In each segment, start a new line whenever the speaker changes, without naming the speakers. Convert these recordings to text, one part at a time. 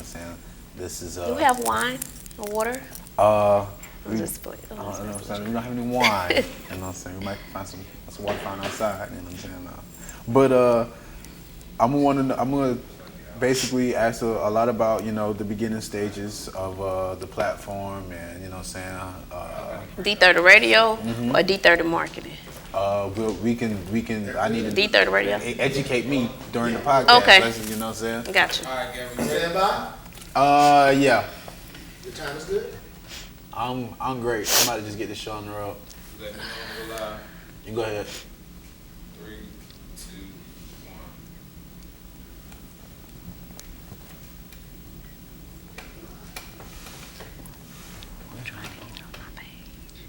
saying? This is
Do we have wine or water?
We don't have any wine. You know what I'm saying? We might find some water fountain outside. You know what I'm saying? But I'm gonna basically ask a lot about the beginning stages of the platform, and you know what I'm saying.
D30 Radio or D30 Marketing.
We can. I need to
D30 Radio.
Educate me during the podcast.
Okay.
You know what I'm saying.
Gotcha.
All right, Gavo, you stand by?
Yeah.
Your time is good.
I'm great. I'm about to just get this show on the road.
Let me know when we're live.
You go ahead.
3, 2, 1.
I'm trying to get on my page.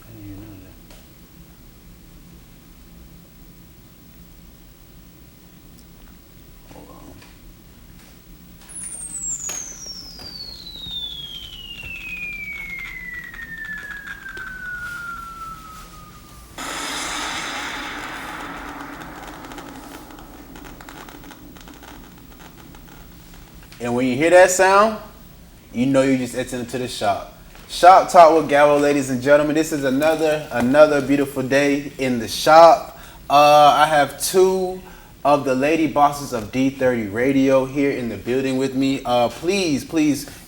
I didn't even know that. Hold on. And when you hear that sound, you know you just entered into the shop. Shop Talk with Gavo, ladies and gentlemen. This is another beautiful day in the shop. I have two of the lady bosses of D30 Radio here in the building with me. Please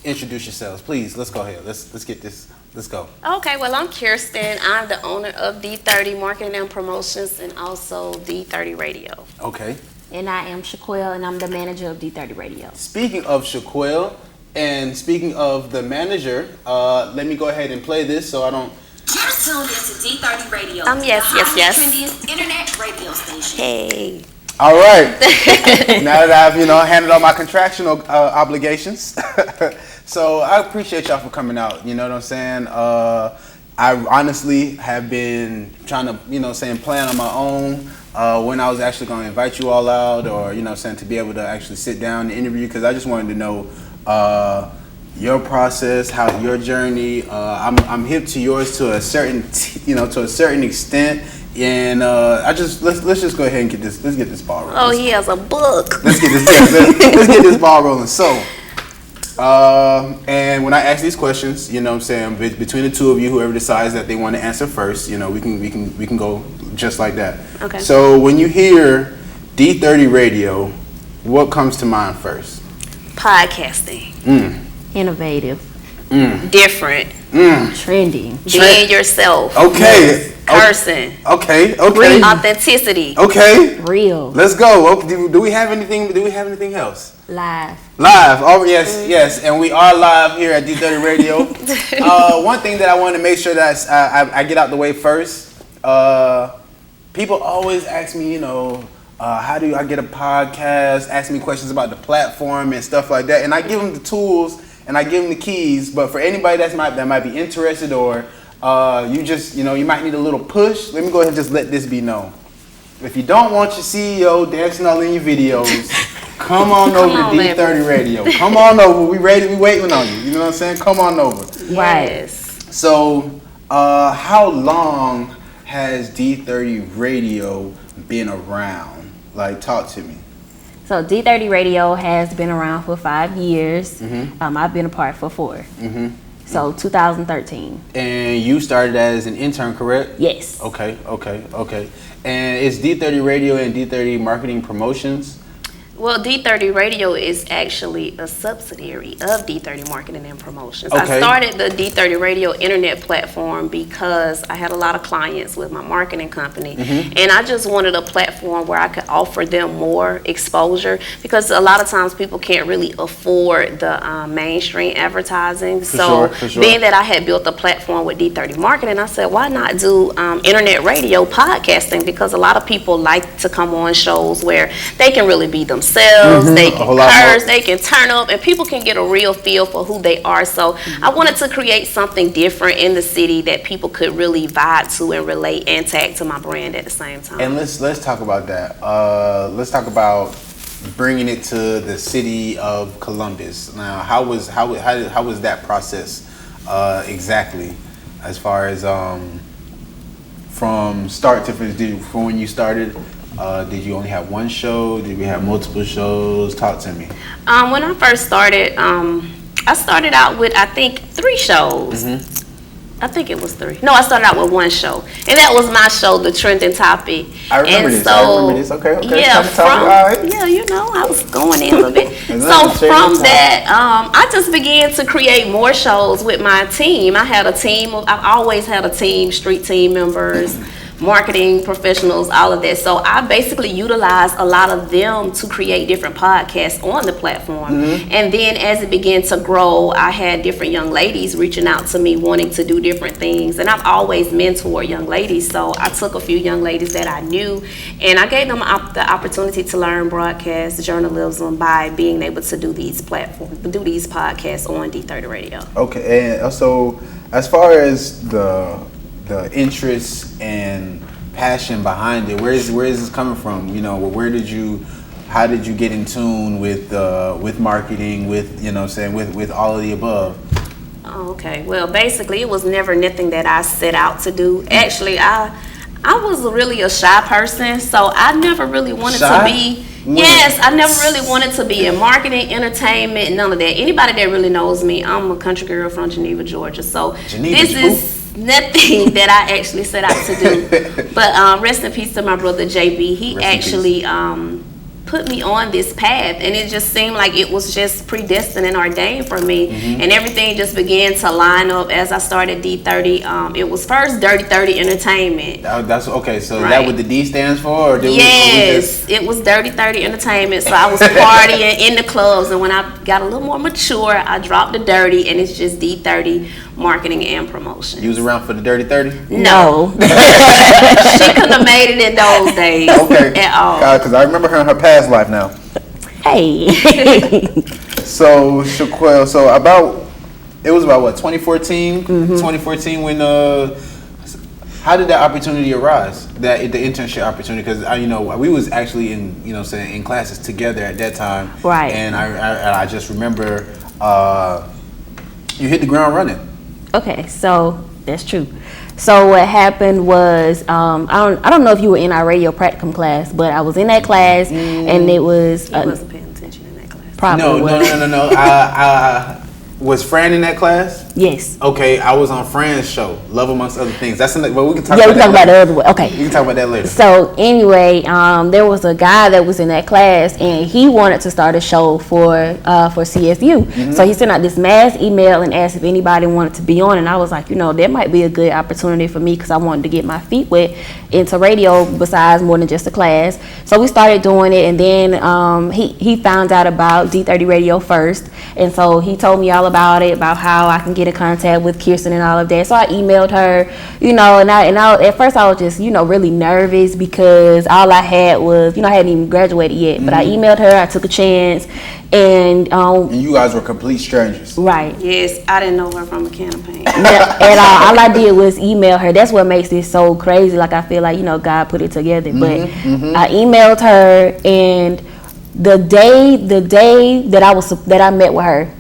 introduce yourselves. Please, let's go ahead. Let's get this. Let's go.
Okay, well, I'm Kirsten. I'm the owner of D30 Marketing and Promotions and also D30 Radio.
Okay.
And I am Chequelle, and I'm the manager of D30 Radio.
Speaking of Chequelle, and speaking of the manager, let me go ahead and play this so I don't.
You're tuned into D30 Radio.
Yes.
Trendiest internet radio station.
Hey.
All right. Now that I've handled all my contractual obligations, so I appreciate y'all for coming out. You know what I'm saying? I honestly have been trying to plan on my own when I was actually going to invite you all out, or to be able to actually sit down and interview, because I just wanted to know your process, how your journey. I'm hip to yours to a certain extent. And let's just go ahead and get this ball rolling.
Oh, he has a book.
Let's get this ball rolling. So, and when I ask these questions, between the two of you, whoever decides that they want to answer first, we can go just like that.
Okay.
So when you hear D30 Radio, what comes to mind first?
Podcasting.
Innovative.
Different.
Trending.
Being yourself.
Okay.
Cursing.
Okay.
Authenticity.
Okay.
Real.
Let's go. Do we have anything else?
Live.
Oh yes, and we are live here at D30 Radio. One thing that I want to make sure that I get out the way first. People always ask me, how do I get a podcast? Ask me questions about the platform and stuff like that, and I give them the tools and I give them the keys. But for anybody that might be interested, or you might need a little push, let me go ahead and just let this be known. If you don't want your CEO dancing all in your videos, come on over to D30 Radio. Come on over. We ready. We waiting on you. You know what I'm saying? Come on over.
Yes.
So, how long has D30 Radio been around? Like, talk to me.
So D30 Radio has been around for 5 years. I've been a part for 4. So 2013.
And you started as an intern, correct?
Yes.
Okay. And it's D30 Radio and D30 Marketing Promotions?
Well, D30 Radio is actually a subsidiary of D30 Marketing and Promotions.
Okay.
I started the D30 Radio internet platform because I had a lot of clients with my marketing company, and I just wanted a platform where I could offer them more exposure, because a lot of times people can't really afford the mainstream advertising. For sure. Being that I had built a platform with D30 Marketing, I said, why not do internet radio podcasting? Because a lot of people like to come on shows where they can really be themselves. They can curse, they can turn up, and people can get a real feel for who they are. So I wanted to create something different in the city that people could really vibe to and relate and tag to my brand at the same time.
And let's talk about that. Let's talk about bringing it to the city of Columbus. Now, how was that process exactly, as far as from start to finish? From when you started, did you only have one show? Did we have multiple shows? Talk to me.
When I first started, I started out with, I think, 3 shows. I think it was 3. No, I started out with 1 show, and that was my show, The Trending Topic.
I remember this. Okay.
Yeah, I was going in a little bit. So from that, I just began to create more shows with my team. I've always had a team, street team members, marketing professionals, all of that. So I basically utilized a lot of them to create different podcasts on the platform. And then as it began to grow, I had different young ladies reaching out to me wanting to do different things. And I've always mentored young ladies. So I took a few young ladies that I knew and I gave them the opportunity to learn broadcast journalism by being able to do these podcasts on D30 Radio.
Okay, and so as far as the interest and passion behind it, where is this coming from? How did you get in tune with marketing, with all of the above?
Oh, okay. Well, basically, it was never nothing that I set out to do. Actually, I was really a shy person, so I never really wanted to be. Yes, I never really wanted to be in marketing, entertainment, none of that. Anybody that really knows me, I'm a country girl from Geneva, Georgia. So this is nothing that I actually set out to do. But rest in peace to my brother JB. He actually put me on this path, and it just seemed like it was just predestined and ordained for me. And everything just began to line up as I started D30. It was first D30 Entertainment.
That's okay. So is that what the D stands for? Or
it was D30 Entertainment. So I was partying in the clubs, and when I got a little more mature, I dropped the dirty, and it's just D30 Marketing and Promotion.
You was around for the Dirty 30?
No. She couldn't have made it in those days at all.
Because I remember her in her past life now.
Hey.
So, Chequelle, it was about what, 2014? 2014 when, how did that opportunity arise? The internship opportunity? Because, we was actually in classes together at that time.
Right.
And I just remember you hit the ground running.
Okay, so that's true. So what happened was, I don't know if you were in our radio practicum class, but I was in that class, and it was.
I wasn't paying attention in that class.
Probably
No. I was Fran in that class?
Yes.
Okay, I was on Fran's show, Love Amongst Other Things. That's but we can talk.
Yeah, we can talk about the other one. Okay.
We can talk about that later.
So anyway, there was a guy that was in that class, and he wanted to start a show for CSU. So he sent out this mass email and asked if anybody wanted to be on, and I was like, that might be a good opportunity for me because I wanted to get my feet wet into radio besides more than just a class. So we started doing it, and then he found out about D30 Radio first, and so he told me all about it, about how I can get in contact with Kirsten and all of that. So I emailed her, and I at first I was just, really nervous because all I had was, I hadn't even graduated yet. But I emailed her, I took a chance, and
you guys were complete strangers.
Right.
Yes, I didn't know her from a can of paint.
At all. All I did was email her. That's what makes this so crazy. Like I feel like, God put it together. But I emailed her, and the day that I met with her,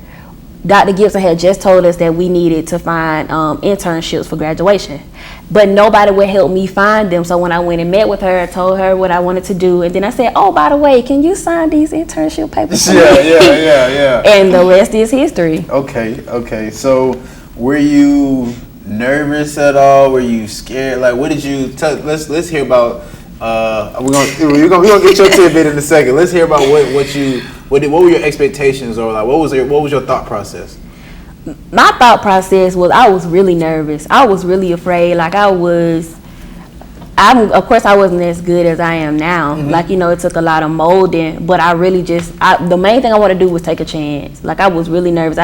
Dr. Gibson had just told us that we needed to find internships for graduation, but nobody would help me find them. So when I went and met with her, I told her what I wanted to do, and then I said, "Oh, by the way, can you sign these internship papers?"
Yeah.
And the rest is history.
Okay. So were you nervous at all? Were you scared? Like, what did you? Let's hear about. We're gonna get your tidbit in a second. Let's hear about what were your expectations, or like what was your thought process?
My thought process was I was really nervous. I was really afraid. Like of course I wasn't as good as I am now. Like it took a lot of molding, but I really the main thing I want to do was take a chance. Like I was really nervous.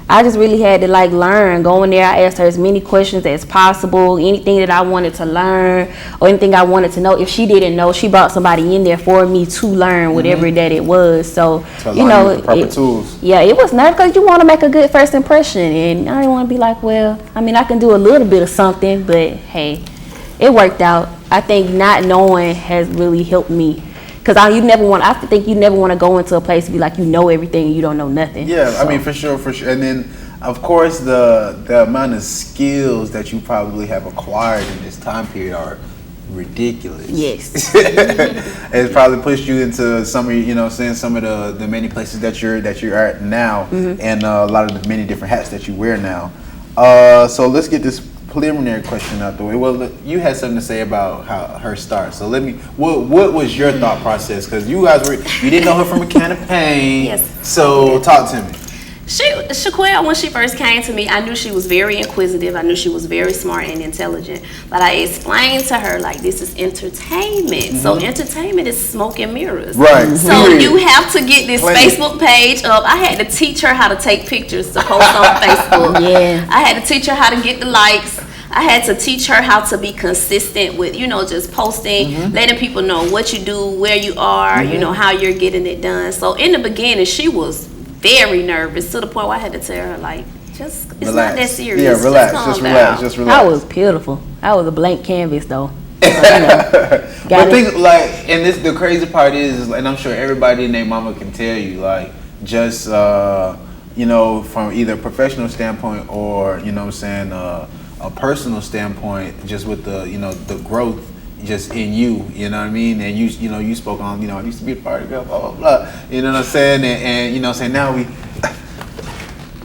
I just really had to learn. Going there, I asked her as many questions as possible. Anything that I wanted to learn or anything I wanted to know. If she didn't know, she brought somebody in there for me to learn whatever that it was. So
the proper tools.
Yeah, it was nerve because you want to make a good first impression, and I didn't want to be like, well, I can do a little bit of something, but hey, it worked out. I think not knowing has really helped me. Because I think you never want to go into a place and be like, everything and you don't know nothing.
Yeah, so. For sure. And then of course, the amount of skills that you probably have acquired in this time period are ridiculous.
Yes.
It's probably pushed you into some of some of the many places that you're at now, and a lot of the many different hats that you wear now. So let's get this preliminary question out the way. Well, you had something to say about how her start. So what was your thought process? Because you didn't know her from a can of paint.
Yes.
So talk to me.
Chequelle, when she first came to me, I knew she was very inquisitive. I knew she was very smart and intelligent. But I explained to her, like, this is entertainment. So entertainment is smoke and mirrors.
Right.
So you have to get this Facebook page up. I had to teach her how to take pictures to post on Facebook.
Yeah.
I had to teach her how to get the likes. I had to teach her how to be consistent with, just posting, letting people know what you do, where you are, how you're getting it done. So in the beginning, she was very nervous to the point where I had to tell her, like, it's
relax.
not that serious.
Yeah, relax.
Just relax.
Just relax.
I was beautiful. I was a blank canvas though.
But the crazy part is, and I'm sure everybody and their mama can tell you, like, just from either a professional standpoint or a personal standpoint, just with the growth just in you, you know what I mean? And you spoke on, I used to be a party girl, blah, blah, blah. You know what I'm saying? And now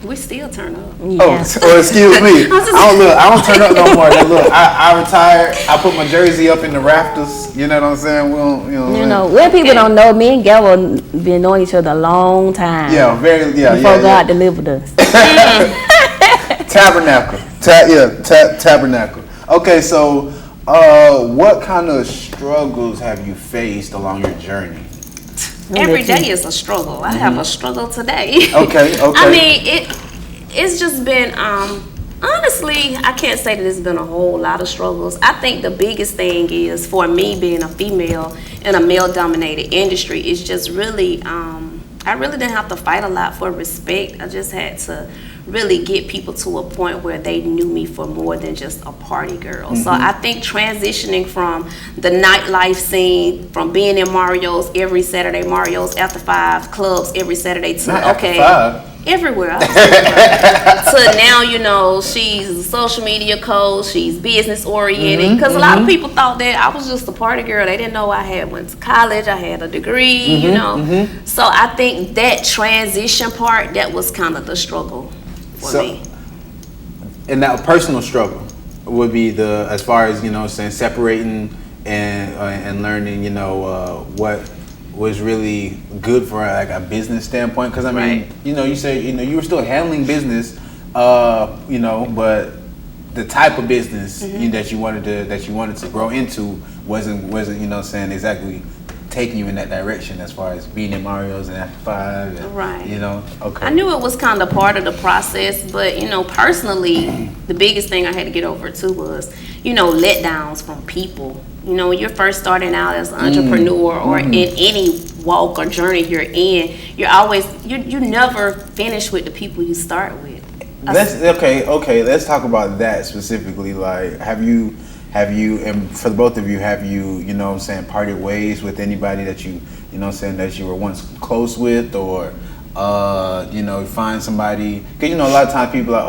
we still turn up.
Yeah.
Excuse me. I don't turn up no more. Look, I retired. I put my jersey up in the rafters. You know what I'm saying? We don't,
when people don't know, me and Gavo been knowing each other a long time.
Yeah,
before God delivered us.
Tabernacle. Tabernacle. Okay, so what kind of struggles have you faced along your journey?
Every day is a struggle. I have a struggle today.
Okay.
I mean, it's just been, honestly, I can't say that it's been a whole lot of struggles. I think the biggest thing is, for me being a female in a male-dominated industry, is just really, I really didn't have to fight a lot for respect. I just had to really get people to a point where they knew me for more than just a party girl. So I think transitioning from the nightlife scene, from being in Mario's every Saturday, Mario's after 5, clubs every Saturday, to everywhere. To now, she's a social media coach, she's business oriented. Because a lot of people thought that I was just a party girl. They didn't know I went to college, I had a degree, So I think that transition part, that was kind of the struggle for me.
And that personal struggle would be as far as, separating and learning, what was really good for like a business standpoint. Because I mean, you said you were still handling business, but the type of business that you wanted to grow into wasn't exactly taking you in that direction as far as being in Mario's and after 5 and, okay.
I knew it was kind of part of the process, but personally, the biggest thing I had to get over too was letdowns from people. When you're first starting out as an entrepreneur or in any walk or journey you're in, you never finish with the people you start with.
Let's talk about that specifically. Like, have you, and for the both of you, have you, parted ways with anybody that that you were once close with, or, find somebody? Because, a lot of times people are,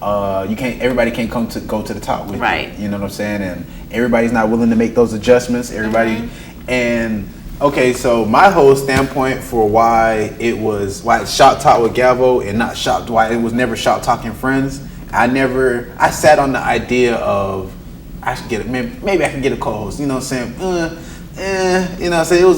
everybody can't go to the top with you. You know what I'm saying? And everybody's not willing to make those adjustments. Everybody, and okay, so my whole standpoint for why it's Shop Talk with Gavo and not why it was never Shop Talking Friends. I sat on the idea of, maybe I can get a co-host, it was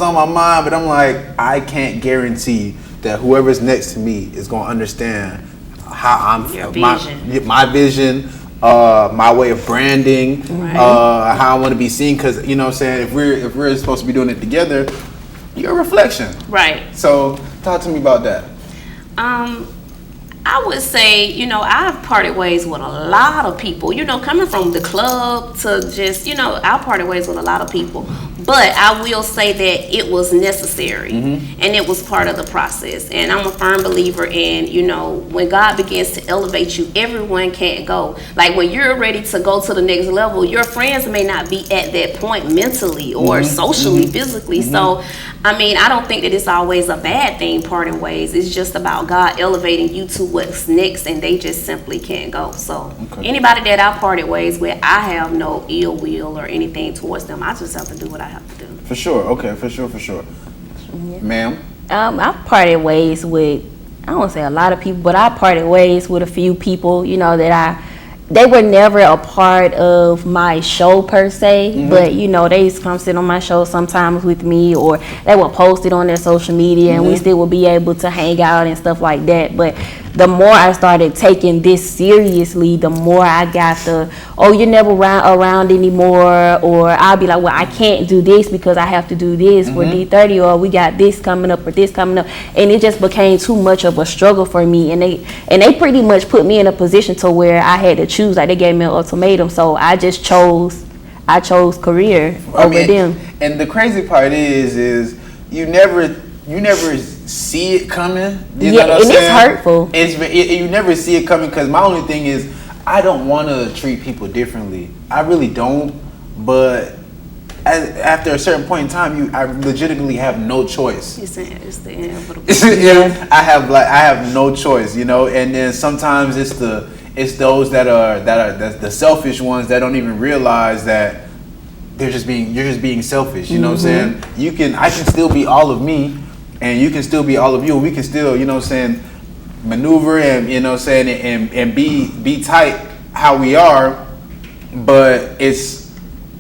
on my mind, but I'm like, I can't guarantee that whoever's next to me is going to understand how my vision, my way of branding, how I want to be seen. Because if we're supposed to be doing it together, you're a reflection. Right. So talk to me about that.
I would say, I've parted ways with a lot of people, coming from the club to just, I parted ways with a lot of people. But I will say that it was necessary, and it was part of the process. And I'm a firm believer in, when God begins to elevate you, everyone can't go. Like when you're ready to go to the next level, your friends may not be at that point mentally or socially, physically. So, I don't think that it's always a bad thing parting ways. It's just about God elevating you to what's next, and they just simply can't go. So anybody that I parted ways with, I have no ill will or anything towards them. I just have to do what I have to do.
For sure. Okay, for sure.
Yeah.
Ma'am?
I parted ways with, I don't want to say a lot of people, but I parted ways with a few people, they were never a part of my show per se, but they used to come sit on my show sometimes with me, or they would post it on their social media, and we still would be able to hang out and stuff like that. But the more I started taking this seriously, the more I got you're never around anymore, or I'll be like, well, I can't do this because I have to do this for D30, or we got this coming up or this coming up, and it just became too much of a struggle for me, and they pretty much put me in a position to where I had to choose. Like, they gave me an ultimatum, so I just chose career over them.
And the crazy part is you never see it coming. You know what I'm saying?
It's hurtful.
You never see it coming, because my only thing is I don't want to treat people differently. I really don't. But after a certain point in time, I legitimately have no choice.
It's the inevitable.
I have no choice, And then sometimes it's those that are the selfish ones that don't even realize that you're just being selfish. You know what I'm saying? I can still be all of me, and you can still be all of you, and we can still, maneuver and and be tight how we are, but it's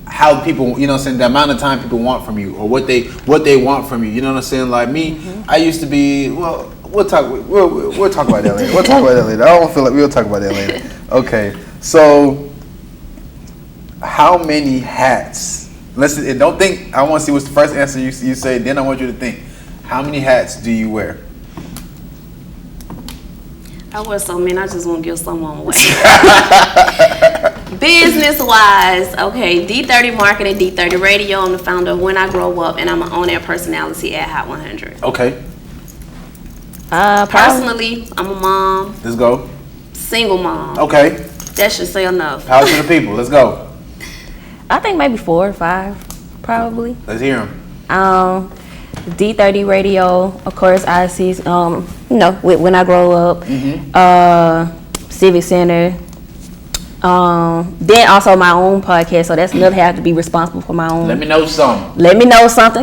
how people, the amount of time people want from you, or what they want from you. You know what I'm saying? Like me, I used to be, well, we'll talk about that later. I don't feel like we'll talk about that later. Okay, so how many hats? Listen, don't think. I want to see what's the first answer you say. Then I want you to think. How many hats do you wear?
I wear so many. I just want to give someone away. Business wise, okay, D30 Marketing, D30 Radio. I'm the founder of When I Grow Up, and I'm an on-air personality at Hot 100.
Okay.
Personally, I'm a mom.
Let's go.
Single mom.
Okay.
That should say enough.
Power to the people. Let's go.
I think maybe 4 or 5, probably.
Let's hear them.
D30 Radio, of course, I see, When I Grow Up, Civic Center. Then also my own podcast, so that's another have to be responsible for my own.
Let me know something.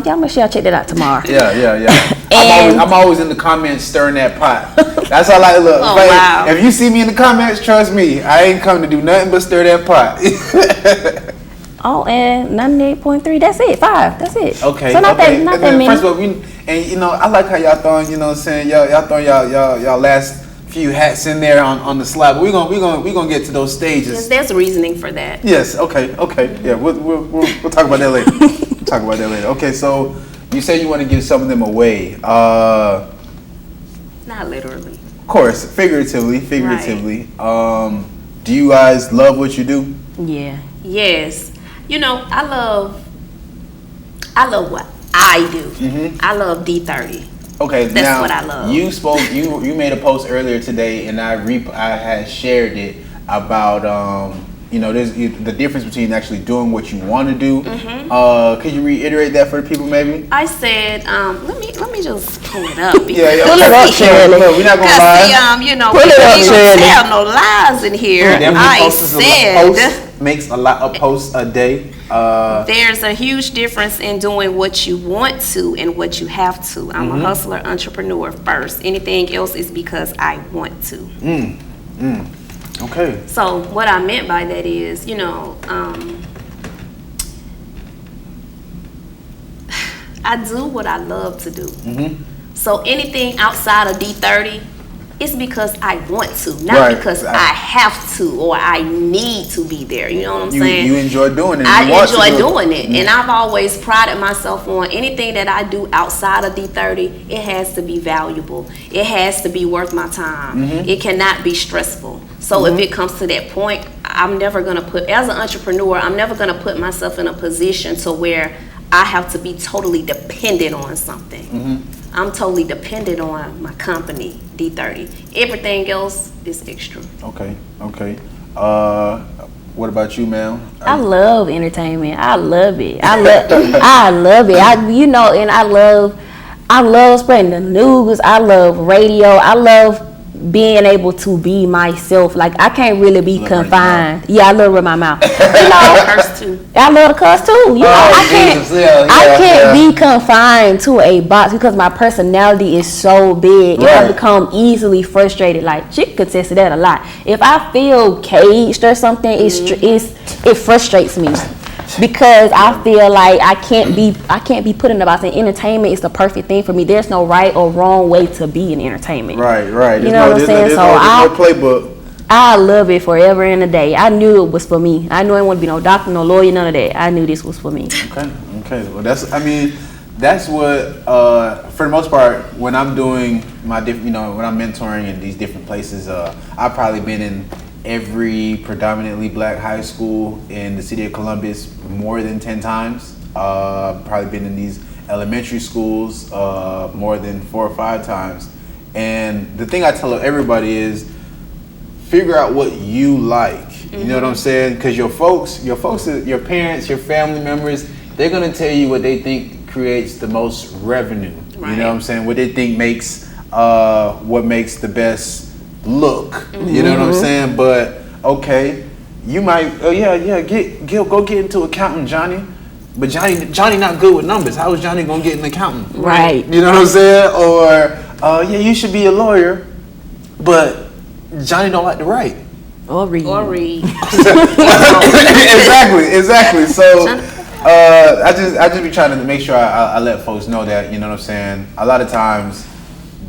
Y'all make sure y'all check that out tomorrow.
Yeah. I'm always in the comments stirring that pot. That's all I look.
Wow.
If you see me in the comments, trust me, I ain't come to do nothing but stir that pot.
And 98.3, that's it. 5, that's it.
Okay.
So not that many.
First of all, I like how y'all throwing, y'all throwing y'all last few hats in there on the slide. But we're gonna get to those stages.
Yes, there's reasoning for that.
Yes. Okay. Yeah. We'll talk about that later. Okay. So you say you want to give some of them away.
Not literally.
Of course, figuratively.
Right.
Do you guys love what you do?
Yeah.
Yes. I love what I do. I love D30.
Okay,
That's
now
what I love.
You made a post earlier today, and I had shared it about there's the difference between actually doing what you want to do. Could you reiterate that for the people, maybe?
I said, let me just pull it up.
Yeah.
Pull it up, Shirley.
Look, we're not gonna lie.
Pull it up,
we
Shirley.
don't have no lies in here. I said.
Makes a lot of posts a day.
There's a huge difference in doing what you want to and what you have to. I'm a hustler, entrepreneur first. Anything else is because I want to.
Okay.
So what I meant by that is, I do what I love to do. So anything outside of D30, it's because I want to, not because I have to or I need to be there. You know what I'm saying?
You enjoy doing it.
I enjoy doing it. And I've always prided myself on anything that I do outside of D30, it has to be valuable. It has to be worth my time. It cannot be stressful. So if it comes to that point, I'm never going to as an entrepreneur, I'm never going to put myself in a position to where I have to be totally dependent on something.
Mm-hmm.
I'm totally dependent on my company, D30. Everything else is extra.
Okay. What about you, ma'am?
I love entertainment. I love it. I love it. I love spreading the news. I love radio. I love being able to be myself. Like, I can't really be confined. Yeah, I love run my mouth.
Curse too.
I love to cuss too. You know, I can't be confined to a box because my personality is so big and I become easily frustrated. Like, she could contest that a lot. If I feel caged or something, it frustrates me. Because I feel like I can't be put in the box. And entertainment is the perfect thing for me. There's no right or wrong way to be in entertainment.
Right.
You know what I'm saying?
There's no playbook.
I love it forever and a day. I knew it was for me. I knew I didn't want to be no doctor, no lawyer, none of that. I knew this was for me.
Okay. Well, that's what for the most part when I'm doing my when I'm mentoring in these different places, I've probably been in every predominantly black high school in the city of Columbus more than 10 times. Probably been in these elementary schools more than 4 or 5 times. And the thing I tell everybody is figure out what you like. You know what I'm saying? Because your folks, your parents, your family members, they're gonna tell you what they think creates the most revenue. Right. You know what I'm saying? What they think makes what makes the best look. You know what I'm saying? But okay, you might go get into accounting, Johnny. But Johnny not good with numbers. How is Johnny gonna get an accountant?
Right.
You know what I'm saying? Or you should be a lawyer, but Johnny don't like to write.
Or read.
Exactly. So I just be trying to make sure I let folks know that, you know what I'm saying? A lot of times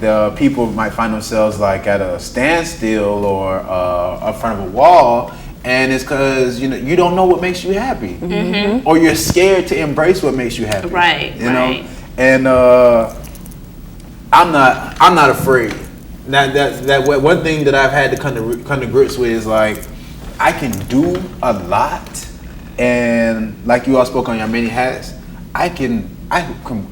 the people might find themselves like at a standstill or up front of a wall, and it's because you don't know what makes you happy, or you're scared to embrace what makes you happy.
Right.
You know, and I'm not afraid. That one thing that I've had to come to grips with is like I can do a lot, and like you all spoke on your many hats, I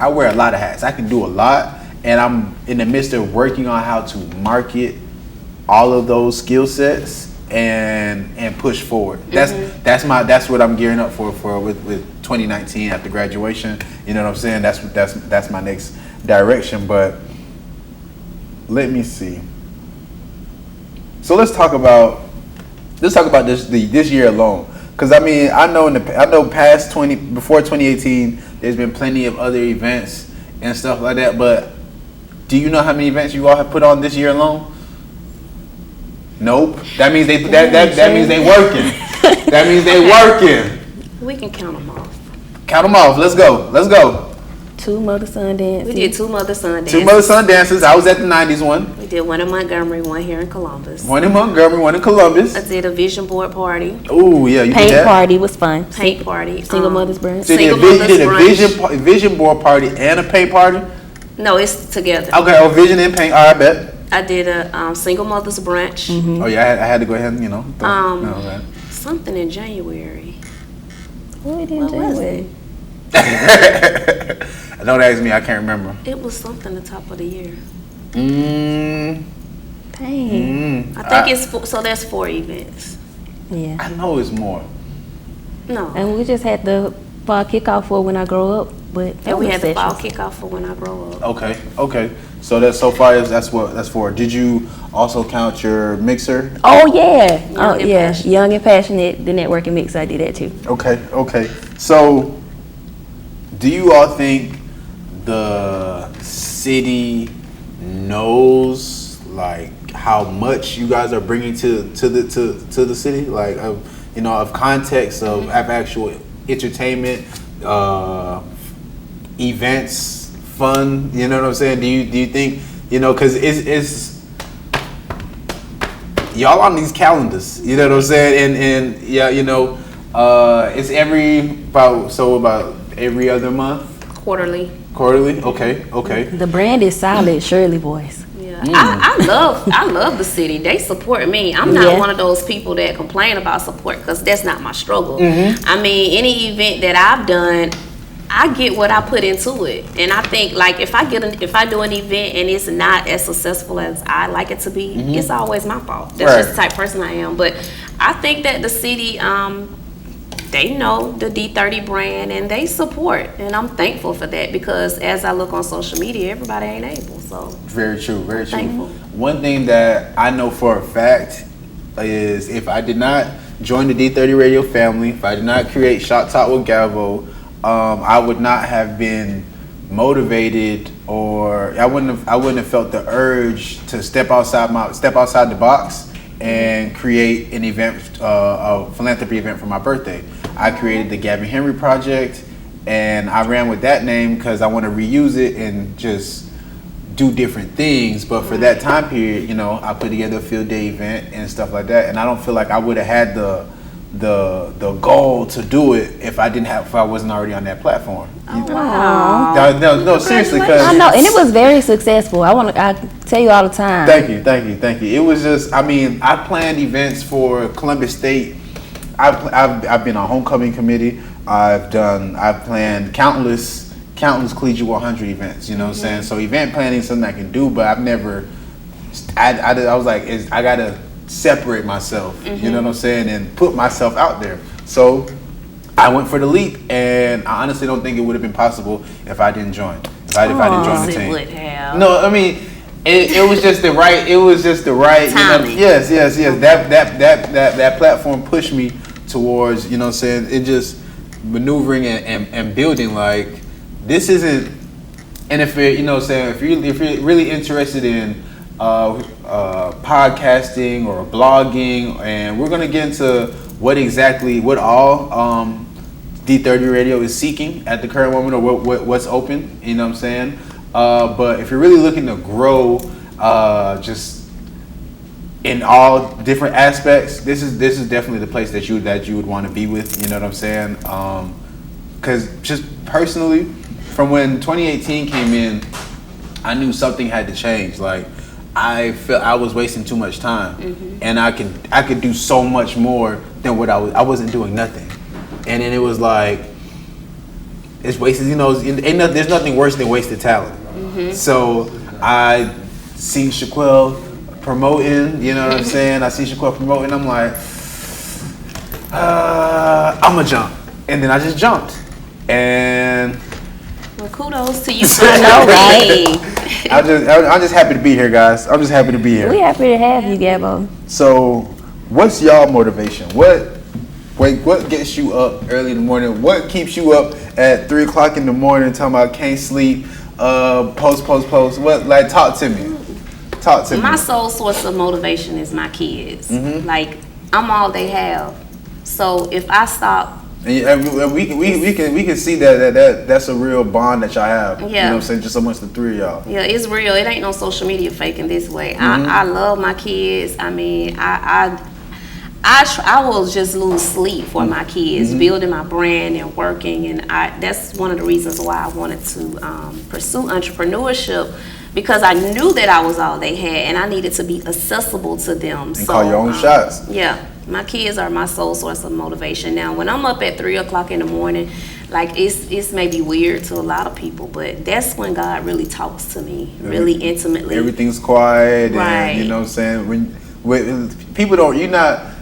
wear a lot of hats. I can do a lot. And I'm in the midst of working on how to market all of those skill sets and push forward. That's what I'm gearing up for with 2019 after graduation. You know what I'm saying? That's my next direction. But let me see. So let's talk about this year alone. Because I know before 2018, there's been plenty of other events and stuff like that, but do you know how many events you all have put on this year alone? Nope. That means that means they working. That means they working.
We can count them off.
Count them off. Let's go.
2 Mother Son dances.
We did 2 Mother Son dances.
2 Mother Son dances. I was at the 90s one.
We did one in Montgomery, one here in Columbus.
One in Montgomery, one in Columbus.
I did a vision board party.
Oh yeah, you did that.
Paint party was fun.
Paint party.
Single Mothers Brunch.
So you did a vision board party and a paint party?
No, it's together.
Okay, vision and paint. All right, I bet.
I did a single mothers brunch.
Oh yeah, I had to go ahead and
Something in January.
What was it?
Don't ask me, I can't remember.
It was something the top of the year.
Dang.
I think it's so there's 4 events.
Yeah.
I know it's more.
No.
And we just had the fall kickoff for when I grow up, but
And we had the fall kickoff for when I grow up.
Okay. So that's for. Did you also count your mixer?
Oh yeah.
Passionate.
Young and Passionate, the networking mix, I did that too.
Okay. So do you all think the city knows like how much you guys are bringing to the city, like of context of actual entertainment, events, fun? You know what I'm saying? Do you think because it's y'all on these calendars? You know what I'm saying? And it's about every other month.
Quarterly.
Okay.
The brand is solid, Shirley Boys.
Yeah, I love the city. They support me. I'm not one of those people that complain about support because that's not my struggle. I mean, any event that I've done, I get what I put into it, and I think like if I do an event and it's not as successful as I like it to be, it's always my fault. That's just the type of person I am. But I think that the city, they know the D30 brand and they support, and I'm thankful for that because as I look on social media, everybody ain't able. So
very true, very true.
Thankful.
One thing that I know for a fact is if I did not join the D30 Radio family, if I did not create Shot Talk with Gavo, I would not have been motivated, or I wouldn't have felt the urge to step outside the box and create an event, a philanthropy event for my birthday. I created the Gavin Henry Project, and I ran with that name because I want to reuse it and just do different things. But for that time period, you know, I put together a field day event and stuff like that, and I don't feel like I would have had the goal to do it if I wasn't already on that platform.
Oh, wow.
No, seriously, because
I know, and it was very successful. I tell you all the time.
Thank you. It was just, I mean, I planned events for Columbus State. I've been on homecoming committee. I've planned countless Collegiate 100 events. You know what I'm saying? So event planning is something I can do, but I've never. I was like, I gotta separate myself. You know what I'm saying, and put myself out there. So I went for the leap, and I honestly don't think it would have been possible if I didn't join. If I didn't join the team.
It would have.
No, I mean, it was just the right. It was just the right.
Timing.
Yes. That platform pushed me towards. You know what I'm saying? It just maneuvering and building like this isn't. And if you're, you know what I'm saying, if you're really interested in podcasting or blogging, and we're gonna get into what all D30 Radio is seeking at the current moment, or what's open, you know what I'm saying? But if you're really looking to grow, just in all different aspects, this is definitely the place that you would want to be with. You know what I'm saying? Because just personally, from when 2018 came in, I knew something had to change. Like I felt I was wasting too much time, and I could do so much more than what I wasn't doing nothing. And then it was like, it's wasted, you know, there's nothing worse than wasted talent. So I see Chequelle promoting, you know what I'm saying? I see Chequelle promoting, I'm like, I'm gonna jump. And then I just jumped. And
well, kudos to you.
I know, right?
I'm just happy to be here, guys. I'm just happy to be here.
We happy to have you, Gavo.
So, what's y'all motivation? What gets you up early in the morning? What keeps you up at 3 o'clock in the morning talking about can't sleep, post? What, like, talk to me.
My sole source of motivation is my kids. Like, I'm all they have. So if I stop.
And we can see that's a real bond that y'all have.
Yeah.
You know what I'm saying? Just amongst the three of y'all.
Yeah, it's real. It ain't no social media faking this way. I love my kids. I mean, I will just lose sleep for my kids, building my brand and working, and that's one of the reasons why I wanted to pursue entrepreneurship, because I knew that I was all they had, and I needed to be accessible to them.
And call your own shots.
Yeah, my kids are my sole source of motivation. Now, when I'm up at 3 o'clock in the morning, like it's maybe weird to a lot of people, but that's when God really talks to me, really intimately.
Everything's quiet,
right.
And you know what I'm saying. When people don't, you're not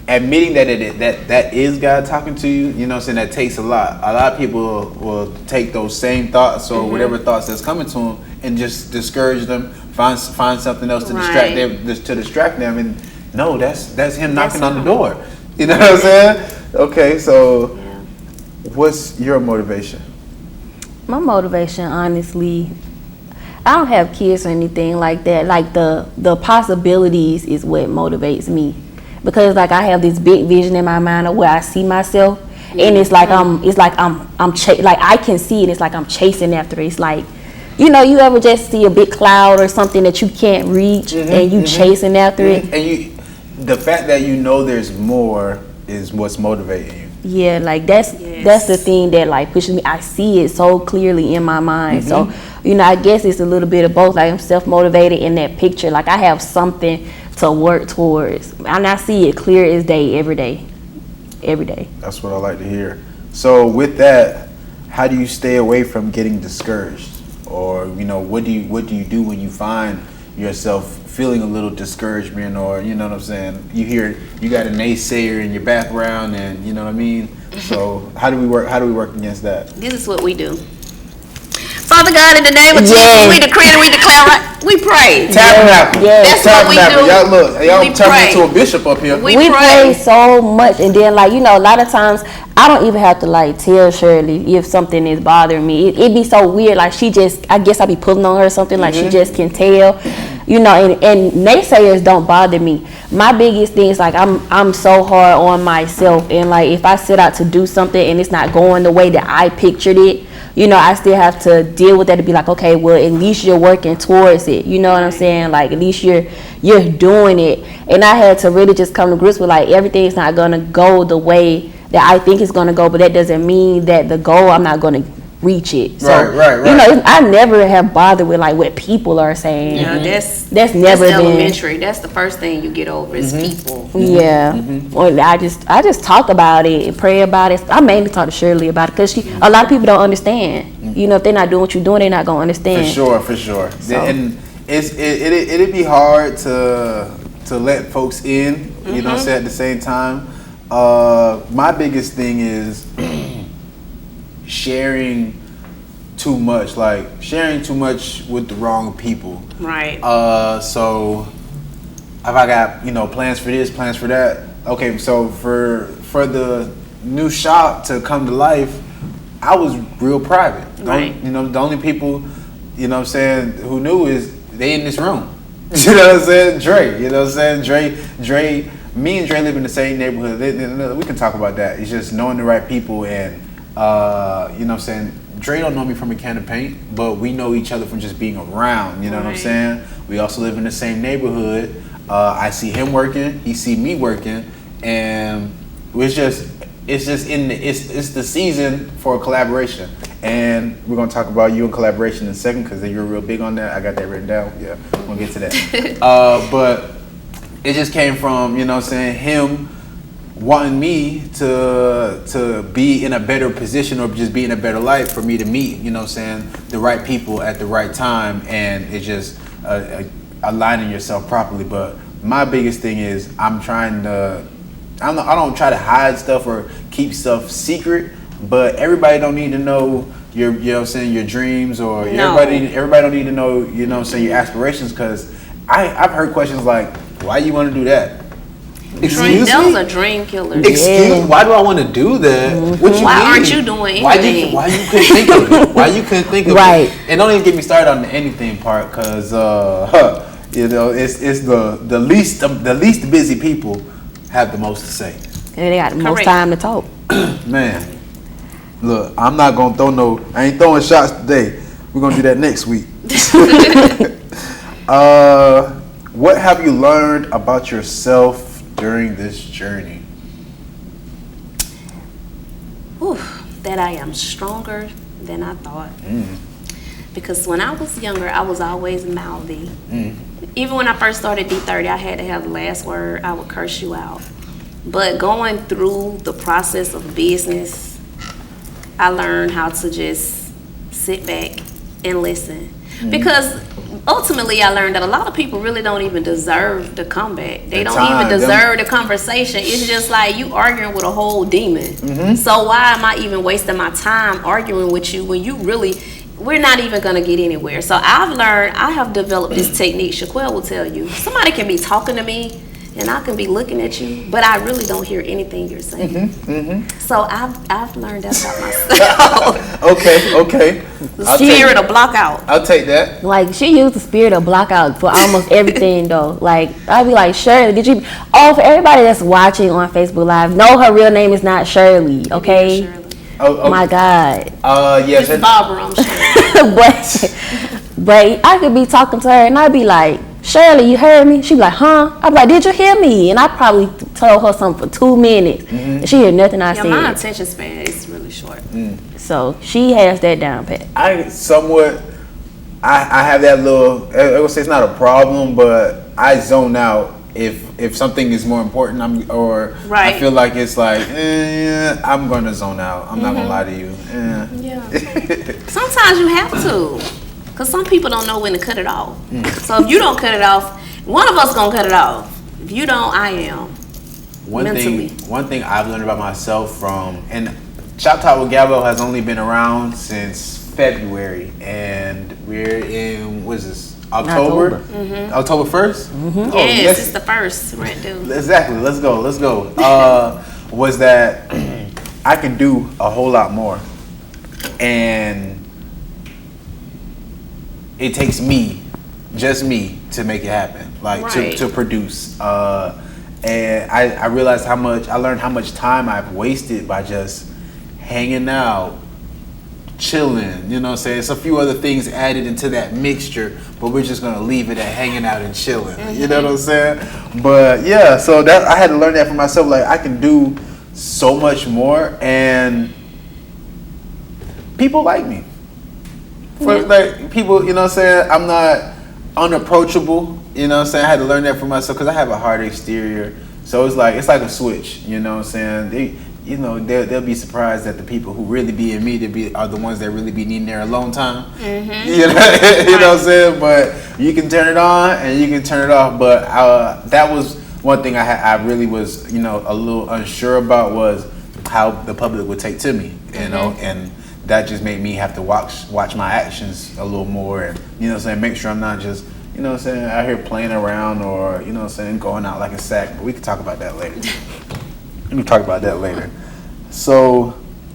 admitting that is God talking to you. You know what I'm saying. That takes a lot. A lot of people will take those same thoughts or whatever thoughts that's coming to them and just discourage them. Find something else to distract them, and no, that's him knocking on the door. You know what I'm saying? Okay, so what's your motivation?
My motivation, honestly, I don't have kids or anything like that. Like the possibilities is what motivates me, because like I have this big vision in my mind of where I see myself, and it's like I'm like I can see it. It's like I'm chasing after it. It's like, you know, you ever just see a big cloud or something that you can't reach, and you chasing after it.
And the fact that you know there's more is what's motivating you.
Yeah, like that's the thing that like pushes me. I see it so clearly in my mind. So, you know, I guess it's a little bit of both. Like I'm self-motivated in that picture. Like I have something to work towards, and I see it clear as day every day. That's
what I like to hear. So with that, how do you stay away from getting discouraged? Or, you know, what do you do when you find yourself feeling a little discouragement, or, you know what I'm saying, you hear you got a naysayer in your background, and you know what I mean? So how do we work against that?
This is what we do. Father God, in the name of Jesus, we decree and we declare, we pray.
Tabernacle.
That's what we do.
Y'all look, y'all
We
turn me
pray.
into a bishop up here.
We
We
pray.
pray so much, and then like, you know, a lot of times I don't even have to like tell Shirley if something is bothering me. It be so weird, like she just, I guess I be pulling on her or something, like she just can tell, you know. And naysayers don't bother me. My biggest thing is like I'm so hard on myself, and like if I set out to do something and it's not going the way that I pictured it, you know, I still have to deal with that to be like, okay, well, at least you're working towards it. You know what I'm saying? Like, at least you're doing it. And I had to really just come to grips with, like, everything's not going to go the way that I think it's going to go, but that doesn't mean that the goal, I'm not going to reach it. So,
right.
you know, I never have bothered with, like, what people are saying.
Yeah, that's
never been
elementary. That's the first thing you get over is people.
Yeah, well, I just talk about it and pray about it. I mainly talk to Shirley about it because a lot of people don't understand. You know, if they're not doing what you're doing, they're not gonna understand.
For sure.
So.
And it'd be hard to let folks in. You know what I'm saying? At the same time, my biggest thing is sharing too much with the wrong people.
Right.
So if I got, you know, plans for this, plans for that. Okay, so for the new shop to come to life, I was real private.
Right.
You know, the only people, you know what I'm saying, who knew is they in this room. You know what I'm saying? Dre, you know what I'm saying? Dre, me and Dre live in the same neighborhood. We can talk about that. It's just knowing the right people, and you know what I'm saying? Dre don't know me from a can of paint, but we know each other from just being around, you know what I'm saying? We also live in the same neighborhood. I see him working, he see me working, and it's the season for collaboration. And we're gonna talk about you in collaboration in a second, because you're real big on that. I got that written down. Yeah, we're gonna get to that. But it just came from, you know what I'm saying, him wanting me to be in a better position, or just be in a better light for me to meet, you know what I'm saying, the right people at the right time, and it's just aligning yourself properly. But my biggest thing is I don't try to hide stuff or keep stuff secret, but everybody don't need to know your, you know what I'm saying, your dreams, or everybody don't need to know, you know what I'm saying, your aspirations, because I've heard questions like, why you want to do that?
Excuse me? Those are dream killers.
Why do I want to do that? What you
Why
mean?
aren't you doing anything?
Why you couldn't think of it? Why you couldn't think of
Right.
it? And don't even get me started on the anything part, because you know, it's the least busy people have the most to say.
And they got the most
Correct.
time to talk.
Man, look, I'm not gonna I ain't throwing shots today. We're gonna do that next week. What have you learned about yourself during this journey?
That I am stronger than I thought. Because when I was younger, I was always mouthy. Even when I first started D30, I had to have the last word. I would curse you out. But going through the process of business, I learned how to just sit back and listen. Because ultimately, I learned that a lot of people really don't even deserve the comeback. They don't even deserve the conversation. It's just like you arguing with a whole demon. So why am I even wasting my time arguing with you when you really, we're not even going to get anywhere. So I have developed this technique. Chequelle will tell you. Somebody can be talking to me, and I can be looking at you, but I really don't hear anything you're saying. So I've learned that about myself.
Okay.
The spirit of block out.
I'll take that.
Like, she used the spirit of block out for almost everything, though. Like, I'd be like, Shirley, did you... Oh, for everybody that's watching on Facebook Live, no, her real name is not Shirley, okay?
Shirley.
Oh
My God.
yes.
It's Barbara, I'm sure.
but I could be talking to her, and I'd be like, Shirley, you heard me? She'd be like, huh? I'd be like, did you hear me? And I probably told her something for 2 minutes. And she heard nothing I
Yeah,
said.
my attention span is really short.
So she has that down pat.
I have that little, I would say it's not a problem, but I zone out if if something is more important, I
Right.
feel like it's like, I'm gonna zone out. I'm not gonna lie to you.
Yeah. Sometimes you have to, because some people don't know when to cut it off. So if you don't cut it off, one of us gonna cut it off. If you don't, I am. Mentally.
One thing I've learned about myself from, and Shop Talk with Gavo has only been around since February, and we're in, what is this, October? October 1st?
Yes, it's the first. Right, dude.
Exactly. Let's go. Was that I can do a whole lot more, and it takes me, just me, to make it happen. Like
Right.
to produce. And I realized I learned how much time I've wasted by just hanging out, chilling, you know what I'm saying? It's a few other things added into that mixture, but we're just gonna leave it at hanging out and chilling. You know what I'm saying? But yeah, so that I had to learn that for myself. Like, I can do so much more, and people like me. Like, people, you know what I'm saying? I'm not unapproachable, you know what I'm saying? I had to learn that for myself because I have a hard exterior. So it's like a switch, you know what I'm saying? They'll be surprised that the people who really be in me are the ones that really be needing their alone time. You know what I'm saying? But you can turn it on and you can turn it off. But that was one thing I really was, a little unsure about, was how the public would take to me, you know, and that just made me have to watch my actions a little more, and make sure I'm not just, out here playing around, or going out like a sack. But we can talk about that later. So,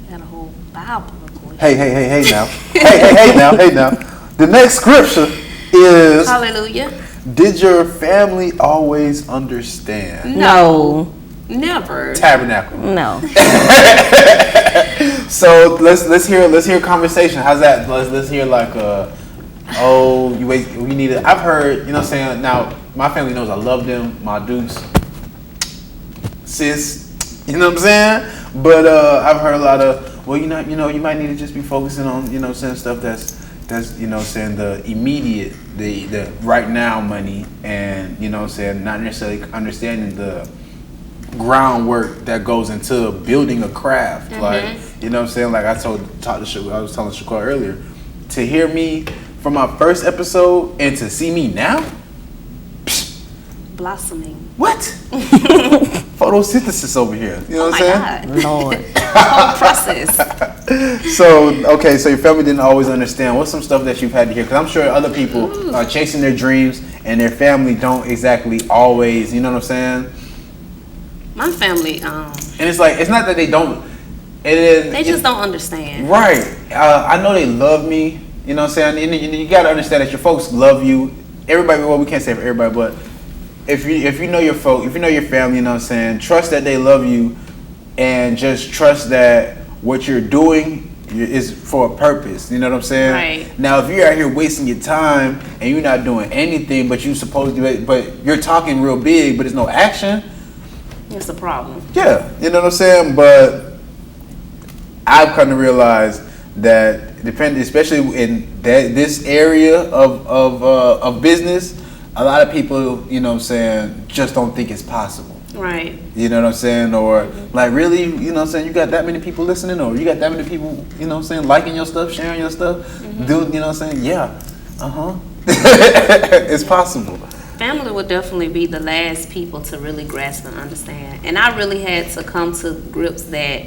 Got a whole Bible.
hey now. hey now. The next scripture is,
Hallelujah.
did your family always understand?
No.
Never.
Tabernacle.
No.
So let's hear a conversation. How's that? Let's hear like we need it. I've heard, now my family knows I love them, my dukes, sis, you know what I'm saying? But I've heard a lot of, well, you might need to just be focusing on, stuff that's the immediate, the right now money, and not necessarily understanding the groundwork that goes into building a craft. Like, like I was telling Chequelle earlier, to hear me from my first episode and to see me now,
Blossoming.
what? Photosynthesis over here. You know what I'm saying?
God.
Lord.
Whole process.
So your family didn't always understand. What's some stuff that you've had to hear? Because I'm sure other people are chasing their dreams and their family don't exactly always, you know what I'm saying?
My family,
And it's like, it's not that they don't.
they just don't understand.
Right. I know they love me. You know what I'm saying? And you got to understand that your folks love you. Everybody, well, we can't say for everybody, but if you know your folk, if you know your family, you know what I'm saying, trust that they love you, and just trust that what you're doing is for a purpose. You know what I'm saying?
Right.
Now, if you're out here wasting your time and you're not doing anything, but you're you're talking real big, but there's no action.
It's a problem.
Yeah, you know what I'm saying? But I've come to realize that especially in this area of business, a lot of people, just don't think it's possible.
Right.
You know what I'm saying? Or like, really, you got that many people listening, or you got that many people, liking your stuff, sharing your stuff, doing, yeah, it's possible.
Family would definitely be the last people to really grasp and understand. And I really had to come to grips that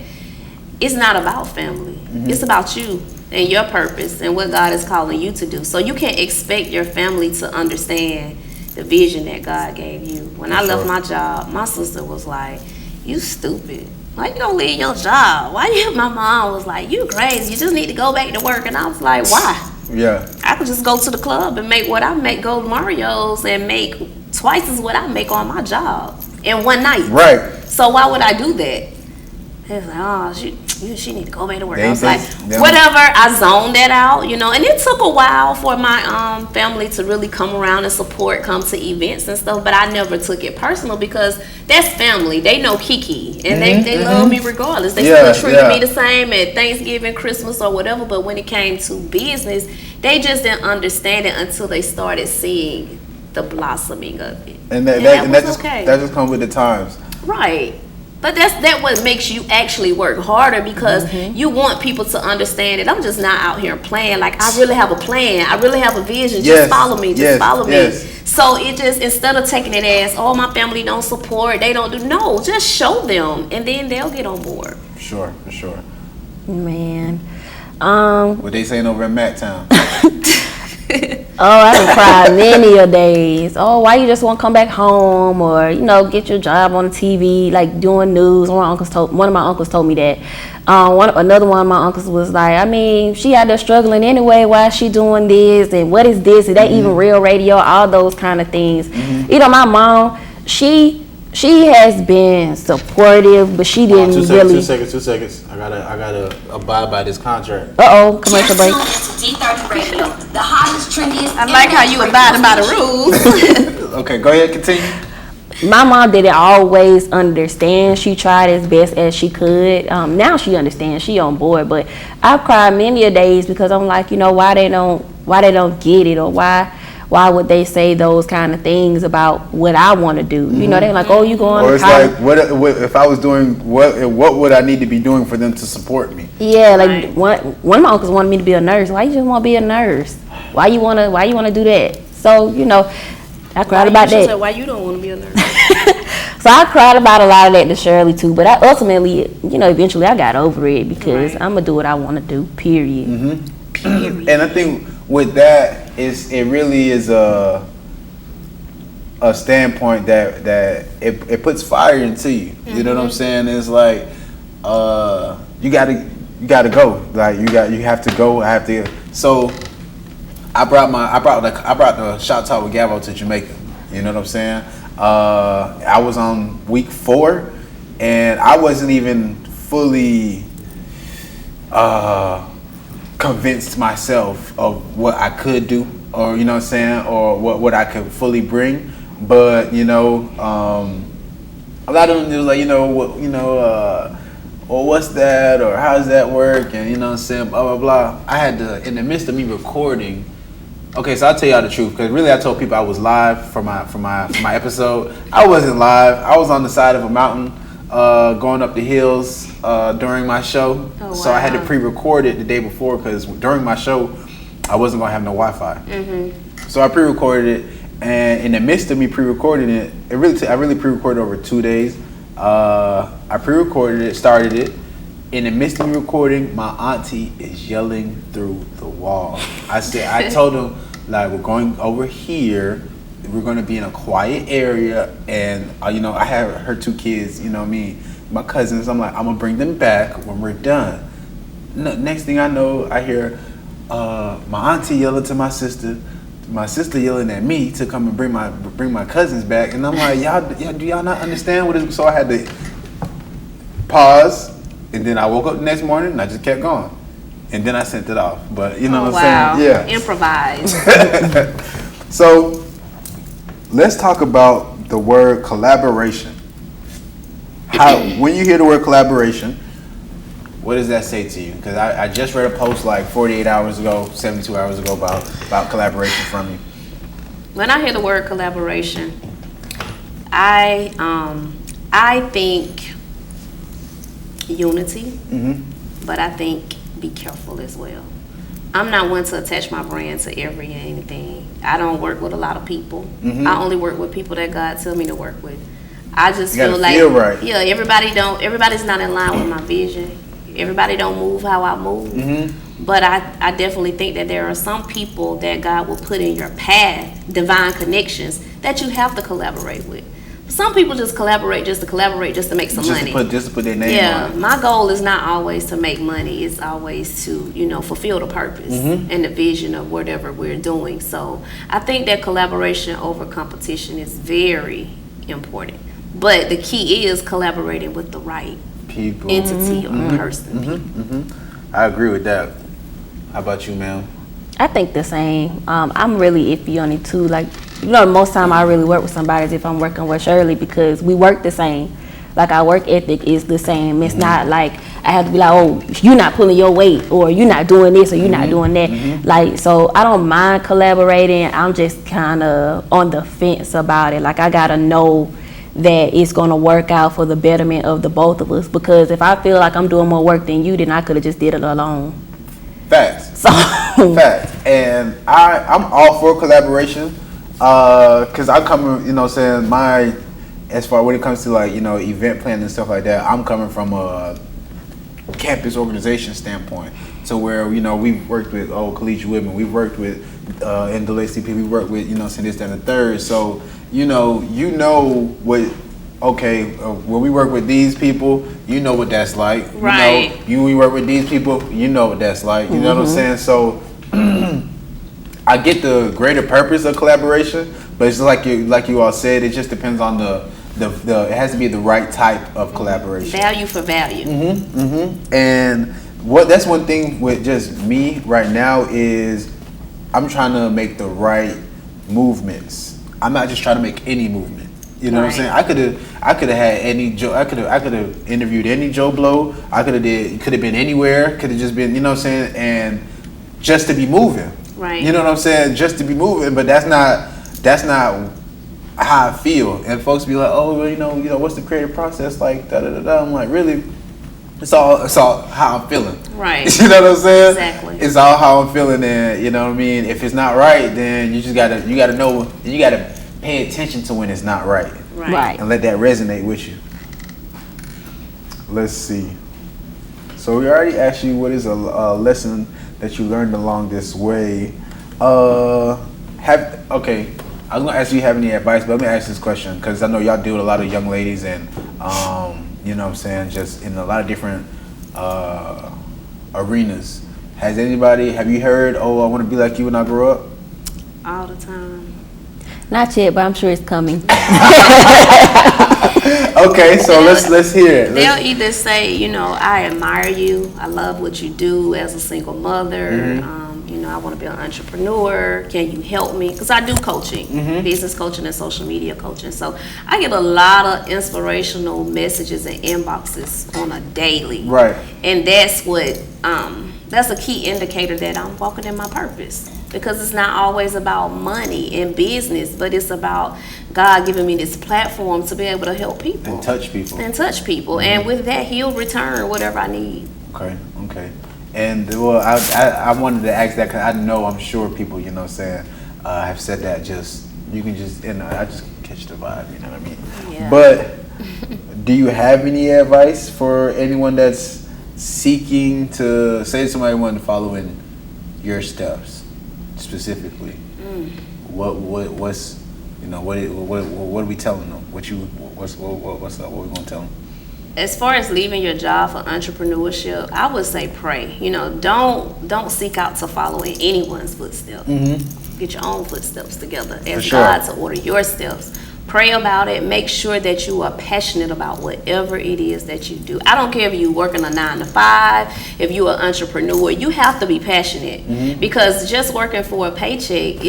it's not about family. It's about you and your purpose and what God is calling you to do. So you can't expect your family to understand the vision that God gave you. When I left my job, my sister was like, "You stupid. Why you gonna leave your job? Why you?" My mom was like, "You crazy. You just need to go back to work." And I was like, "Why?"
Yeah.
I could just go to the club and make what I make, go to Mario's and make twice as what I make on my job in one night.
Right.
So why would I do that? They was like, "Oh, she need to go back to work." I was like,
they
whatever. I zoned that out, and it took a while for my family to really come around and support, come to events and stuff. But I never took it personal because that's family. They know Kiki and they love me regardless. They still treated me the same at Thanksgiving, Christmas, or whatever. But when it came to business, they just didn't understand it until they started seeing the blossoming of it.
And
that
just comes with the times.
Right. But that what makes you actually work harder, because you want people to understand that I'm just not out here playing. Like, I really have a plan. I really have a vision. Just follow me. Just follow me. So it just, instead of taking it as, oh, my family don't support, they don't do, no, just show them, and then they'll get on board.
For sure.
Man.
What they saying over in Mactown?
Oh, I done cried many a days. Oh, why you just won't come back home, or get your job on the TV, like doing news. One of my uncles told me that. Another one of my uncles was like, I mean, she out there struggling anyway. Why is she doing this? And what is this? Is that even real radio? All those kind of things. My mom, she has been supportive, but she didn't really.
2 seconds. I gotta abide by this contract.
Commercial break.
D30 Radio, the hottest, trendiest.
I like how you abide by the rules.
Okay, go ahead, continue.
My mom didn't always understand. She tried as best as she could. Now she understands. She on board. But I've cried many a days because I'm like, why they don't get it, or why would they say those kind of things about what I want to do? They're like, oh, you going
to college?
Or it's
like, what if I was doing, what would I need to be doing for them to support me?
Yeah, like one of my uncles wanted me to be a nurse. Why you just want to be a nurse? Why you wanna do that? So, I cried about that.
Why you don't want to be a nurse?
So I cried about a lot of that to Shirley too, but I ultimately, eventually I got over it, because I'm gonna do what I want to do, period.
Period.
And I think with that, it really is a standpoint that it puts fire into you. You know what I'm saying? It's like you gotta go. Like you have to go. I have to. So I brought the Shop Talk with Gavo to Jamaica. You know what I'm saying? I was on week 4, and I wasn't even fully convinced myself of what I could do, or or what I could fully bring. But a lot of them was like, or what's that, or how does that work, and blah blah blah. I had to, in the midst of me recording. Okay, so I'll tell y'all the truth, because really I told people I was live for my episode. I wasn't live. I was on the side of a mountain, going up the hills during my show. Oh, wow. So I had to pre-record it the day before, because during my show I wasn't gonna have no Wi-Fi. So I pre-recorded it, and in the midst of me pre-recording it, I really pre-recorded over 2 days. I pre-recorded it, started it. In the midst of me recording, my auntie is yelling through the wall. I told them, like, we're going over here. We're going to be in a quiet area. And, I have her 2 kids, my cousins. I'm like, I'm going to bring them back when we're done. Next thing I know, I hear my auntie yelling to my sister yelling at me to come and bring my cousins back. And I'm like, y'all, do y'all not understand what it is? So I had to pause. And then I woke up the next morning and I just kept going. And then I sent it off. But what I'm saying? Yeah.
Improvise.
So let's talk about the word collaboration. When you hear the word collaboration, what does that say to you? Because I just read a post like 48 hours ago, 72 hours ago about collaboration from you.
When I hear the word collaboration, I think unity, but I think be careful as well. I'm not one to attach my brand to every and anything. I don't work with a lot of people. I only work with people that God tell me to work with. I just feel like
right.
Yeah, everybody's not in line with my vision. Everybody don't move how I move. But I definitely think that there are some people that God will put in your path, divine connections, that you have to collaborate with. Some people just collaborate just to make some money.
Just to put their name on it.
My goal is not always to make money. It's always to, fulfill the purpose and the vision of whatever we're doing. So I think that collaboration over competition is very important. But the key is collaborating with the right
people,
entity or person.
I agree with that. How about you, ma'am?
I think the same. I'm really iffy on it too. Like, most time I really work with somebody is if I'm working with Shirley, because we work the same. Like our work ethic is the same. It's not like I have to be like, oh, you're not pulling your weight, or you're not doing this, or you're not doing that. Like, so I don't mind collaborating. I'm just kind of on the fence about it. Like, I gotta know that it's gonna work out for the betterment of the both of us. Because if I feel like I'm doing more work than you, then I could have just did it alone.
Facts.
So
Facts. And I'm all for collaboration. Cause I'm coming, you know, saying as far when it comes to like, you know, event planning and stuff like that, I'm coming from a campus organization standpoint. So where, you know, we've worked with collegiate women, we've worked with NAACP, we worked with, you know, this, that, and the third. So you know what. Okay, when we work with these people, you know what that's like.
Right.
You know, we work with these people, you know what that's like. You know what I'm saying? So I get the greater purpose of collaboration, but it's like you all said, it just depends on the it has to be the right type of collaboration.
Value for value.
And that's one thing with just me right now is I'm trying to make the right movements. I'm not just trying to make any movement. You know what I'm saying? I could have had any Joe. I could have interviewed any Joe Blow. Could have been anywhere. Could have just been, you know what I'm saying, and just to be moving.
Right.
You know what I'm saying? Just to be moving, but that's not how I feel. And folks be like, oh, well, you know, what's the creative process like? Da da da da. I'm like, really? It's all how I'm feeling.
Right.
You know what I'm saying?
Exactly.
It's all how I'm feeling, and you know what I mean. If it's not right, then you gotta know, you gotta pay attention to when it's not right.
Right.
And let that resonate with you. Let's see. So we already asked you what is a lesson that you learned along this way. I was gonna ask you have any advice, but let me ask this question because I know y'all deal with a lot of young ladies and you know what I'm saying, just in a lot of different arenas. Have you heard, oh, I want to be like you when I grow up?
All the time.
not yet, but I'm sure it's coming.
Okay, so let's hear it.
They'll either say, you know, I admire you, I love what you do as a single mother, you know, I want to be an entrepreneur, can you help me? Because I do coaching, business coaching and social media coaching. So I get a lot of inspirational messages and inboxes on a daily.
Right.
And that's what, that's a key indicator that I'm walking in my purpose. Because it's not always about money and business, but it's about God giving me this platform to be able to help people.
And touch people.
And with that, He'll return whatever I need.
Okay. And well, I wanted to ask that because I know, I'm sure people, you know what I'm saying, have said that you can just, you know, I just catch the vibe, you know what I mean?
Yeah.
But do you have any advice for anyone that's seeking to, say somebody wanted to follow in your steps? Specifically, what's you know what are we telling them? What's up? What we gonna tell them?
As far as leaving your job for entrepreneurship, I would say pray. You know, don't seek out to follow in anyone's footsteps. Get your own footsteps together. Ask God to order your steps. Pray about it. Make sure that you are passionate about whatever it is that you do. I don't care if you're working a 9 to 5, if you're an entrepreneur, you have to be passionate because just working for a paycheck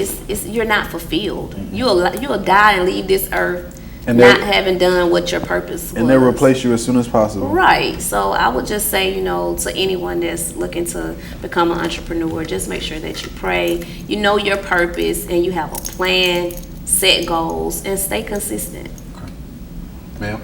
you're not fulfilled. You'll die and leave this earth and not having done what your purpose was.
And they'll replace you as soon as possible. Right.
So I would just say, you know, to anyone that's looking to become an entrepreneur, just make sure that you pray, you know your purpose, and you have a plan. Set goals and stay consistent.
Okay. Ma'am?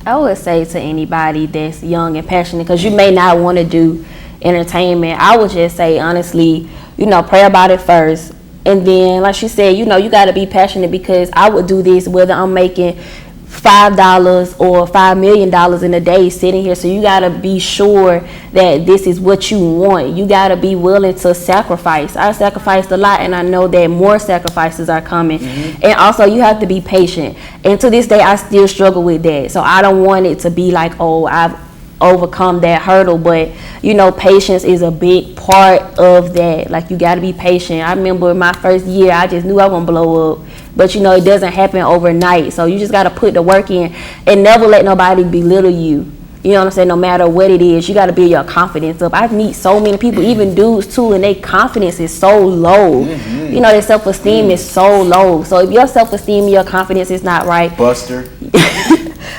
I would say to anybody that's young and passionate, because you may not want to do entertainment, I would just say, honestly, you know, pray about it first. And then, like she said, you know, you got to be passionate, because I would do this whether I'm making $5 or $5 million in a day sitting here. So you got to be sure that this is what you want. You got to be willing to sacrifice. I sacrificed a lot, and I know that more sacrifices are coming. And also, you have to be patient. And to this day, I still struggle with that. So I don't want it to be like, oh, I've overcome that hurdle. But, you know, patience is a big part of that. Like, you got to be patient. I remember my first year, I just knew I wouldn't blow up. But, you know, it doesn't happen overnight. So you just got to put the work in and never let nobody belittle you. You know what I'm saying? No matter what it is, you got to build your confidence up. I meet so many people, even dudes too, and their confidence is so low. You know, their self-esteem is so low. So if your self-esteem and your confidence is not right,
Buster.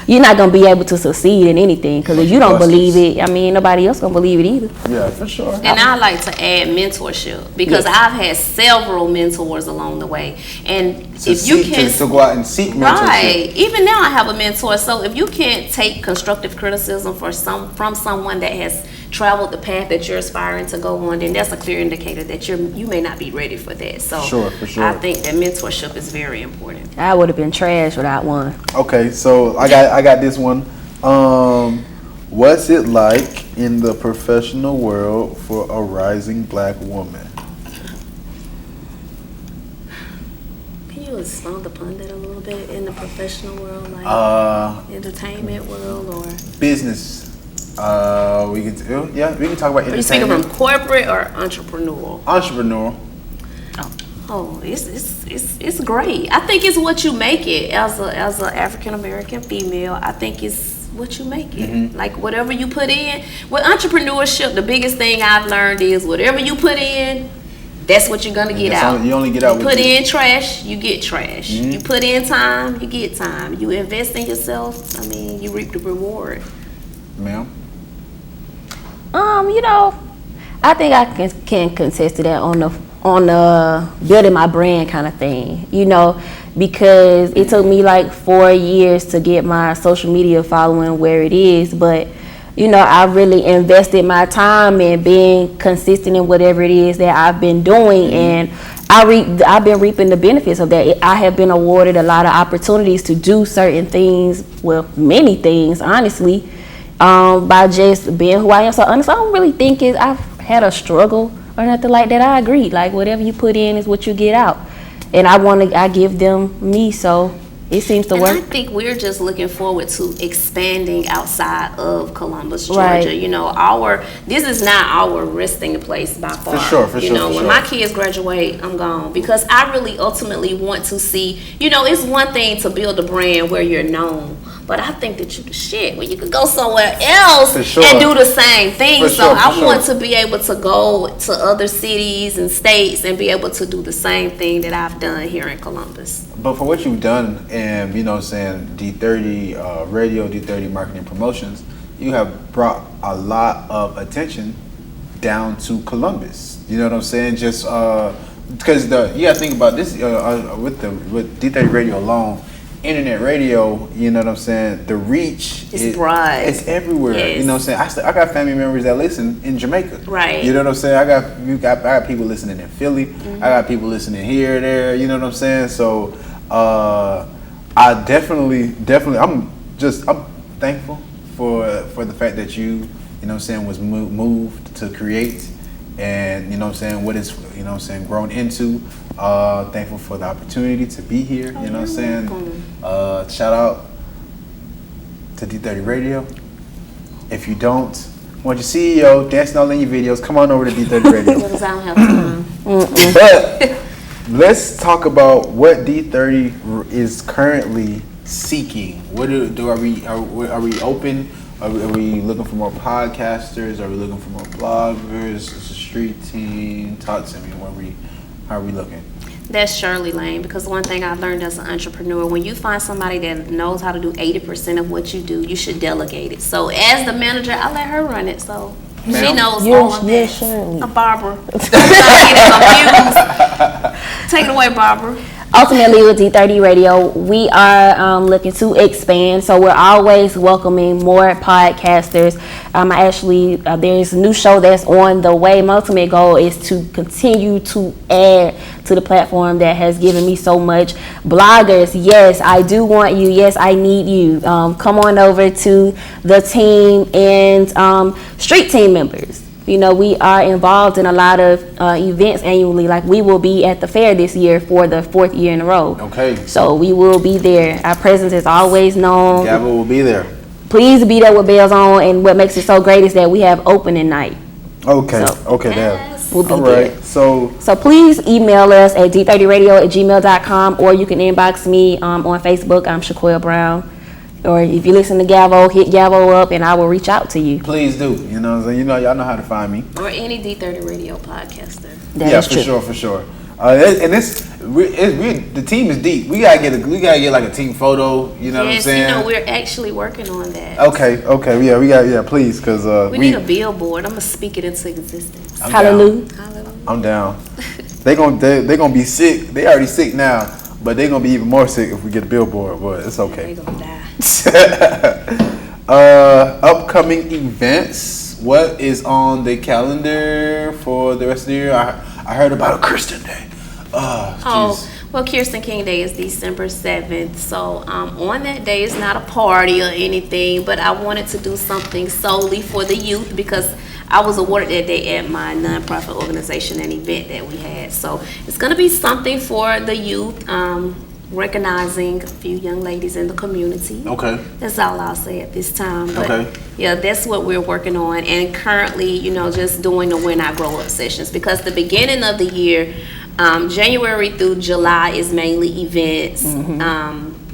you're not gonna be able to succeed in anything. Because if you don't believe it, I mean, nobody else gonna believe it either.
Yeah, for sure.
And I like to add mentorship because I've had several mentors along the way. And if you can
to go out and seek mentorship.
Right. Even now I have a mentor. So if you can't take constructive criticism from someone that has traveled the path that you're aspiring to go on, then that's a clear indicator that you may not be ready for that. So
for sure.
I think that mentorship is very important.
I would have been trash without one.
Okay, so I got this one. What's it like in the professional world for a rising black woman?
Can you expound upon that a little bit in the professional world, like entertainment world or
business? We can talk about entertainment.
Are you speaking from corporate or entrepreneurial?
Entrepreneurial.
Oh, it's great. I think it's what you make it as a African American female. I think it's what you make it.
Mm-hmm.
Like whatever you put in. With entrepreneurship, the biggest thing I've learned is whatever you put in, that's what you're gonna get out.
You only get out.
You put in trash, you get trash.
Mm-hmm.
You put in time, you get time. You invest in yourself, I mean, you reap the reward.
Ma'am?
I think I can contest to that on the building my brand kind of thing, because it took me like 4 years to get my social media following where it is, but I really invested my time in being consistent in whatever it is that I've been doing, and I've been reaping the benefits of that. I have been awarded a lot of opportunities to do certain things, well, many things, honestly, by just being who I am. So honestly, I don't really think I've had a struggle or nothing like that. I agree. Like whatever you put in is what you get out, and I give them me. So it seems to work.
I think we're just looking forward to expanding outside of Columbus, Georgia.
Right.
This is not our resting place by far.
For sure.
When my kids graduate, I'm gone because I really ultimately want to see. It's one thing to build a brand where you're known. But I think that you the shit when you could go somewhere else and do the same thing. I want to be able to go to other cities and states and be able to do the same thing that I've done here in Columbus.
But for what you've done and, D30 Radio, D30 Marketing Promotions, you have brought a lot of attention down to Columbus. You know what I'm saying? Just because you got to think about this with D30 Radio alone. Internet radio, you know what I'm saying? The reach
is broad.
It's everywhere.
Yes.
You know what I'm saying? I got family members that listen in Jamaica.
Right.
You know what I'm saying? I got people listening in Philly. Mm-hmm. I got people listening here, there. You know what I'm saying? So I definitely I'm thankful for the fact that you know what I'm saying, was moved to create, and you know what I'm saying, what is, you know what I'm saying, grown into. Thankful for the opportunity to be here. You know what I'm saying? Shout out to D30 Radio. If you don't want your CEO dancing all in your videos, come on over to D30 Radio.
Because I don't have time.
But let's talk about what D30 is currently seeking. What are we open? Are we looking for more podcasters? Are we looking for more bloggers? Is a street team? Talk to me. How are we looking?
That's Shirley Lane, because one thing I've learned as an entrepreneur, when you find somebody that knows how to do 80% of what you do, you should delegate it. So as the manager, I let her run it. So she knows all of that.
Shirley.
Barbara. I'm confused. Take it away, Barbara.
Ultimately, with D30 Radio, we are looking to expand, so we're always welcoming more podcasters. There's a new show that's on the way. My ultimate goal is to continue to add to the platform that has given me so much. Bloggers, yes, I do want you. Yes, I need you. Come on over to the team, and street team members. We are involved in a lot of events annually. Like we will be at the fair this year for the 4th year in a row.
Okay.
So we will be there. Our presence is always known.
Gavo will be there.
Please be there with bells on. And what makes it so great is that we have opening night.
Okay.
So,
okay.
Yes.
We'll be
all
there.
right. So
please email us at d30radio@gmail.com, or you can inbox me on Facebook. I'm Chequelle Brown. Or if you listen to Gavo, hit Gavo up and I will reach out to you.
Please do. You know what I'm saying? Y'all know how to find me.
Or any D30 Radio podcaster.
That is true.
For sure. The team is deep. We gotta get like a team photo. You know what I'm saying?
Yes, we're actually working on that.
Okay, yeah, please, because
we need a billboard. I'm gonna speak it into existence.
Hallelujah.
I'm down. They gonna be sick. They already sick now, but they gonna be even more sick if we get a billboard. But it's okay.
They gonna die.
Upcoming events. What is on the calendar for the rest of the year? I heard about a Kirsten Day.
Well, Kirsten King Day is December 7th. So on that day, it's not a party or anything, but I wanted to do something solely for the youth because I was awarded that day at my nonprofit organization and event that we had. So it's going to be something for the youth, recognizing a few young ladies in the community.
Okay.
That's all I'll say at this time. But
okay.
Yeah, that's what we're working on. And currently, just doing the When I Grow Up sessions because the beginning of the year, January through July is mainly events,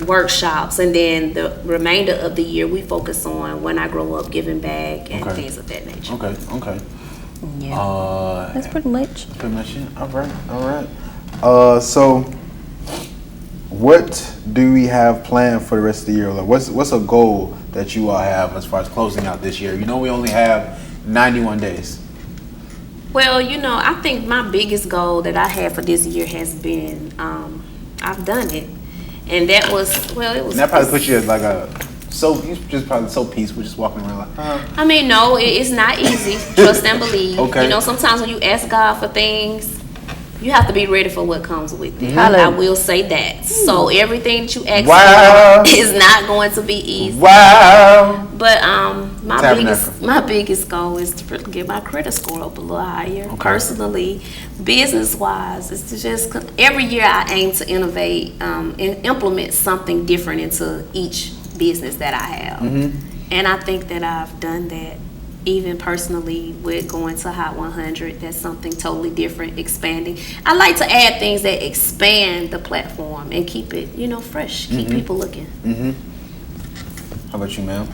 workshops, and then the remainder of the year we focus on When I Grow Up, giving back, and things of that nature.
Okay.
Yeah. That's pretty much.
Pretty much it. All right. So, what do we have planned for the rest of the year? Like, what's a goal that you all have as far as closing out this year? We only have 91 days.
Well, I think my biggest goal that I had for this year has been, I've done it. And that was, it was.
And that probably put you as like you just probably so peaceful, just walking around like,
I mean, no, it's not easy. Trust and believe.
Okay.
Sometimes when you ask God for things, you have to be ready for what comes with it.
Mm-hmm.
I will say that. So everything that you ask for is not going to be easy.
Wow.
But my biggest goal is to get my credit score up a little higher.
Okay.
Personally, business wise, it's to just every year I aim to innovate and implement something different into each business that I have. And I think that I've done that. Even personally with going to Hot 100, that's something totally different, expanding. I like to add things that expand the platform and keep it, fresh, keep people looking.
How about you, ma'am?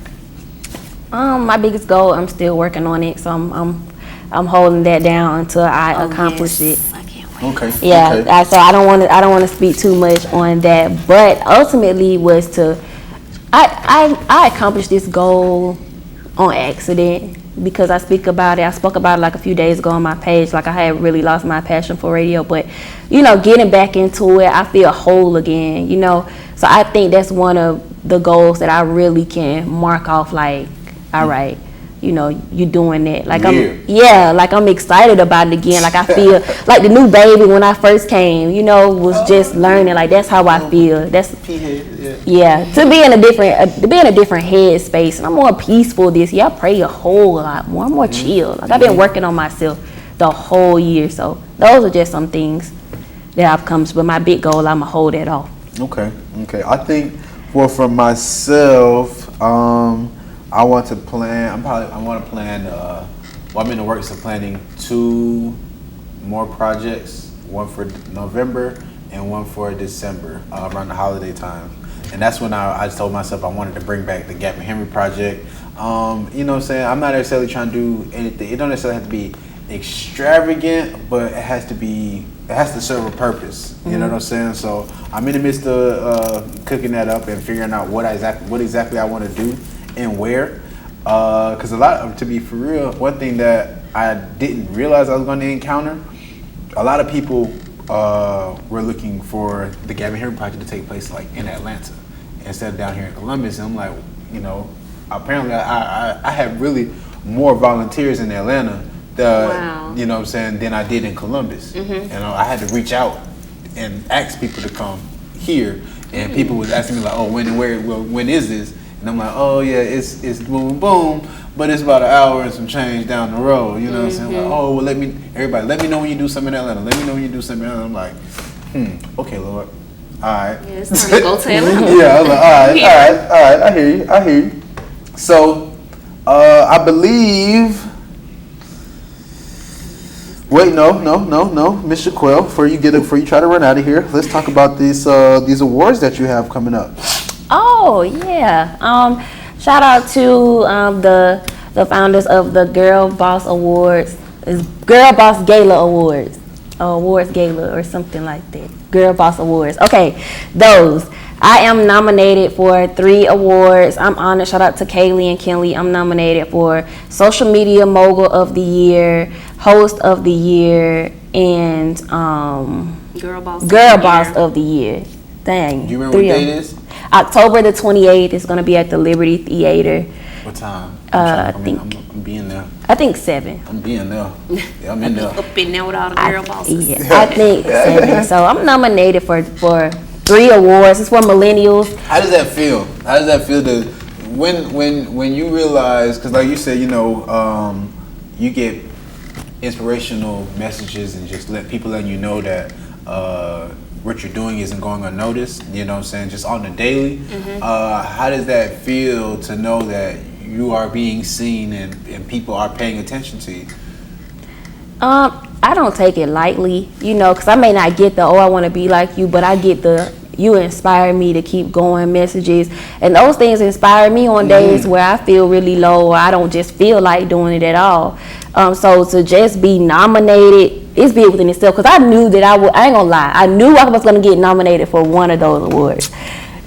My biggest goal, I'm still working on it, so I'm holding that down until I accomplish it.
I can't wait.
Okay.
Yeah,
okay.
so I don't want to speak too much on that, but ultimately was to I accomplished this goal on accident because I spoke about it like a few days ago on my page. Like I had really lost my passion for radio, but getting back into it, I feel whole again. So I think that's one of the goals that I really can mark off. Like, all right, you doing it. Like I'm excited about it again. Like I feel like the new baby when I first came. Was just learning. Like that's how I feel. That's to be in a different head space, and I'm more peaceful this year. I pray a whole lot more. I'm more chill. Like I've been working on myself the whole year. So those are just some things that I've come to. But my big goal, I'ma hold that off.
Okay. I think for myself, I want to plan. I'm in the works of planning 2 more projects. One for November and one for December around the holiday time. And that's when I told myself I wanted to bring back the Gap and Henry project. You know what I'm saying? I'm not necessarily trying to do anything. It don't necessarily have to be extravagant, but it has to serve a purpose. You know what I'm saying? So I'm in the midst of cooking that up and figuring out what exactly I want to do and where. Because to be for real, one thing that I didn't realize I was going to encounter, a lot of people were looking for the Gavin Henry project to take place like in Atlanta instead of down here in Columbus. And I'm like, apparently I had really more volunteers in Atlanta you know what I'm saying, than I did in Columbus. And I had to reach out and ask people to come here, and people was asking me like, oh, when and where, when is this? And I'm like, oh yeah, it's boom boom, but it's about an hour and some change down the road. You know what I'm saying? Like, oh, well, everybody let me know when you do something in Atlanta. Let me know when you do something in Atlanta. I'm like, okay, Lord. All right.
Yeah, it's time to go to Atlanta.
Yeah, I was like, all right, I hear you. So, I believe. Wait, no, Miss Chequelle. Before you try to run out of here, let's talk about these awards that you have coming up.
Oh yeah. Shout out to the founders of the Girl Boss Awards, Girl Boss Gala Awards. Awards Gala or something like that. Girl Boss Awards. Okay, those. I am nominated for 3 awards. I'm honored. Shout out to Kaylee and Kenley. I'm nominated for Social Media Mogul of the Year, Host of the Year, and
Girl Boss
of the Year. Dang.
Do you remember what date it is?
October the 28th. It's going to be at the Liberty Theater.
What time?
I'm
being there.
I think 7.
I'm being there. Yeah, I'm in there.
Up in there with all the girl bosses.
Yeah, I think 7. So I'm nominated for 3 awards. It's for millennials.
How does that feel? How does that feel to when you realize, because like you said, you get inspirational messages and just let people let you know that what you're doing isn't going unnoticed, you know what I'm saying, just on the daily. How does that feel to know that you are being seen and people are paying attention to you?
I don't take it lightly, because I may not get the, I want to be like you, but I get the, you inspire me to keep going messages. And those things inspire me on days where I feel really low or I don't just feel like doing it at all. So to just be nominated, it's big within itself, because I knew that I ain't gonna lie, I knew I was gonna get nominated for one of those awards.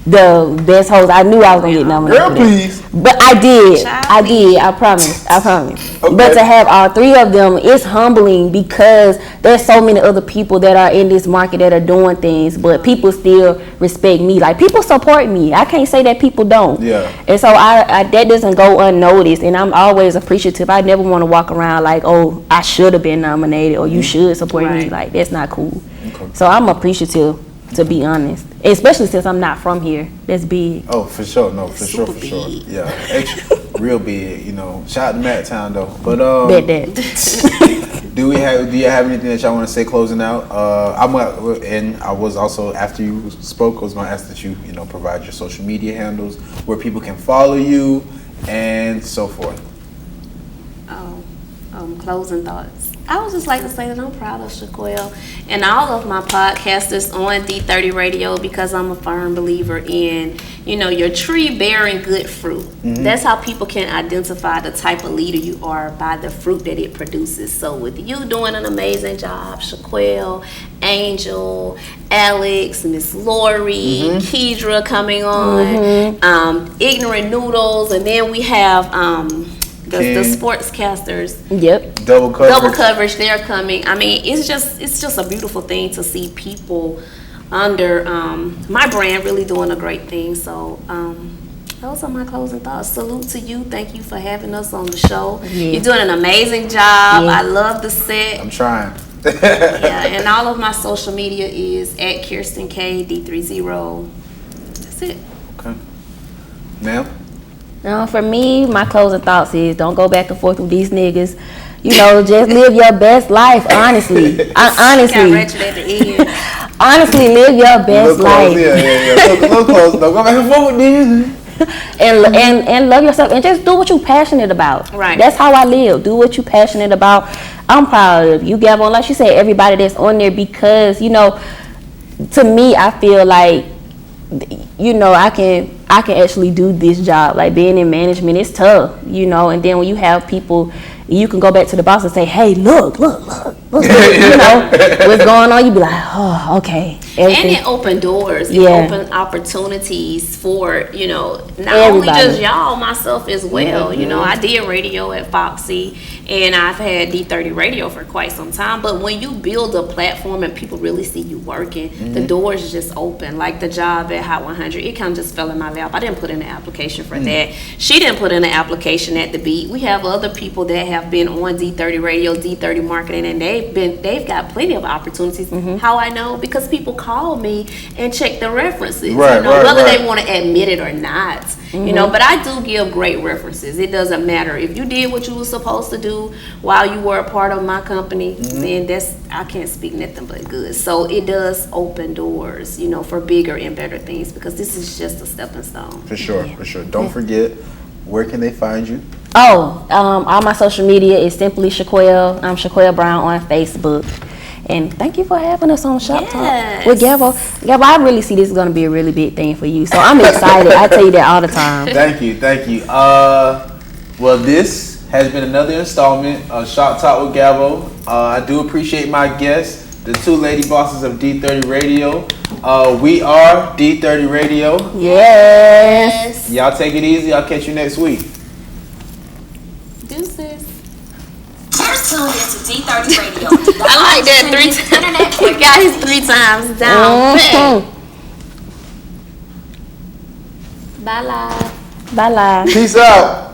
The best host, I knew I was gonna get nominated.
Girl, please.
But I did, I promise.
Okay.
But to have all 3 of them, it's humbling, because there's so many other people that are in this market that are doing things, but people still respect me. Like, people support me. I can't say that people don't.
Yeah.
And so I that doesn't go unnoticed, and I'm always appreciative. I never want to walk around like, oh, I should have been nominated, or you should support me. Like, that's not cool.
Okay.
So I'm appreciative, to be honest, especially since I'm not from here. That's big.
Oh, for sure. No, for sure.
Big.
Yeah, extra, real big. Shout out to Matt Town though. But
Bet that.
do you have anything that y'all want to say closing out? And I was also, after you spoke, I was going to ask that you provide your social media handles where people can follow you and so forth.
Closing thoughts. I would just like to say that I'm proud of Chequelle and all of my podcasters on D30 Radio, because I'm a firm believer in, your tree bearing good fruit. That's how people can identify the type of leader you are, by the fruit that it produces. So with you doing an amazing job, Chequelle, Angel, Alex, Miss Lori, Kedra coming on, Ignorant Noodles, and then we have the sportscasters.
Yep.
Double
coverage. They're coming. I mean, it's just a beautiful thing to see people under my brand really doing a great thing. So those are my closing thoughts. Salute to you. Thank you for having us on the show.
Yeah.
You're doing an amazing job.
Yeah.
I love the set.
I'm trying.
Yeah, and all of my social media is at Kirsten K D30. That's it.
Okay. Ma'am?
For me, my closing thoughts is, don't go back and forth with these niggas. Just live your best life, honestly. Honestly. Honestly, live your best life.
Little close. Don't go back and forth with these.
And love yourself, and just do what you're passionate about.
Right.
That's how I live. Do what you're passionate about. I'm proud of you, Gavo. Like she said, everybody that's on there, because to me, I feel like I can actually do this job. Like, being in management, it's tough, and then when you have people, you can go back to the boss and say, hey, look, what's going on? You be like, oh, okay. Everything.
And it opened doors. It opened opportunities for, not
Everybody.
only just y'all, myself as well. I did radio at Foxy, and I've had D30 Radio for quite some time. But when you build a platform and people really see you working, the doors just open. Like the job at Hot 100, it kind of just fell in my lap. I didn't put in an application for that. She didn't put in an application at The Beat. We have other people that have been on D30 Radio, D30 Marketing, and they've got plenty of opportunities. How I know? Because people call me and check the references, whether they want to admit it or not. But I do give great references. It doesn't matter if you did what you were supposed to do while you were a part of my company. Then I can't speak nothing but good. So it does open doors, for bigger and better things, because this is just a stepping stone.
For sure. Don't forget, where can they find you?
All my social media is simply Chequelle. I'm Chequelle Brown on Facebook. And thank you for having us on Shop Talk with Gavo. Gavo, I really see this is going to be a really big thing for you. So I'm excited. I tell you that all the time.
Thank you. Well, this has been another installment of Shop Talk with Gavo. I do appreciate my guests, the two lady bosses of D30 Radio. We are D30 Radio.
Yes.
Y'all take it easy. I'll catch you next week.
Deuces.
You're tuned into D30 Radio.
I like that 3 times. He got his 3 times down.
Bye, live.
Peace out.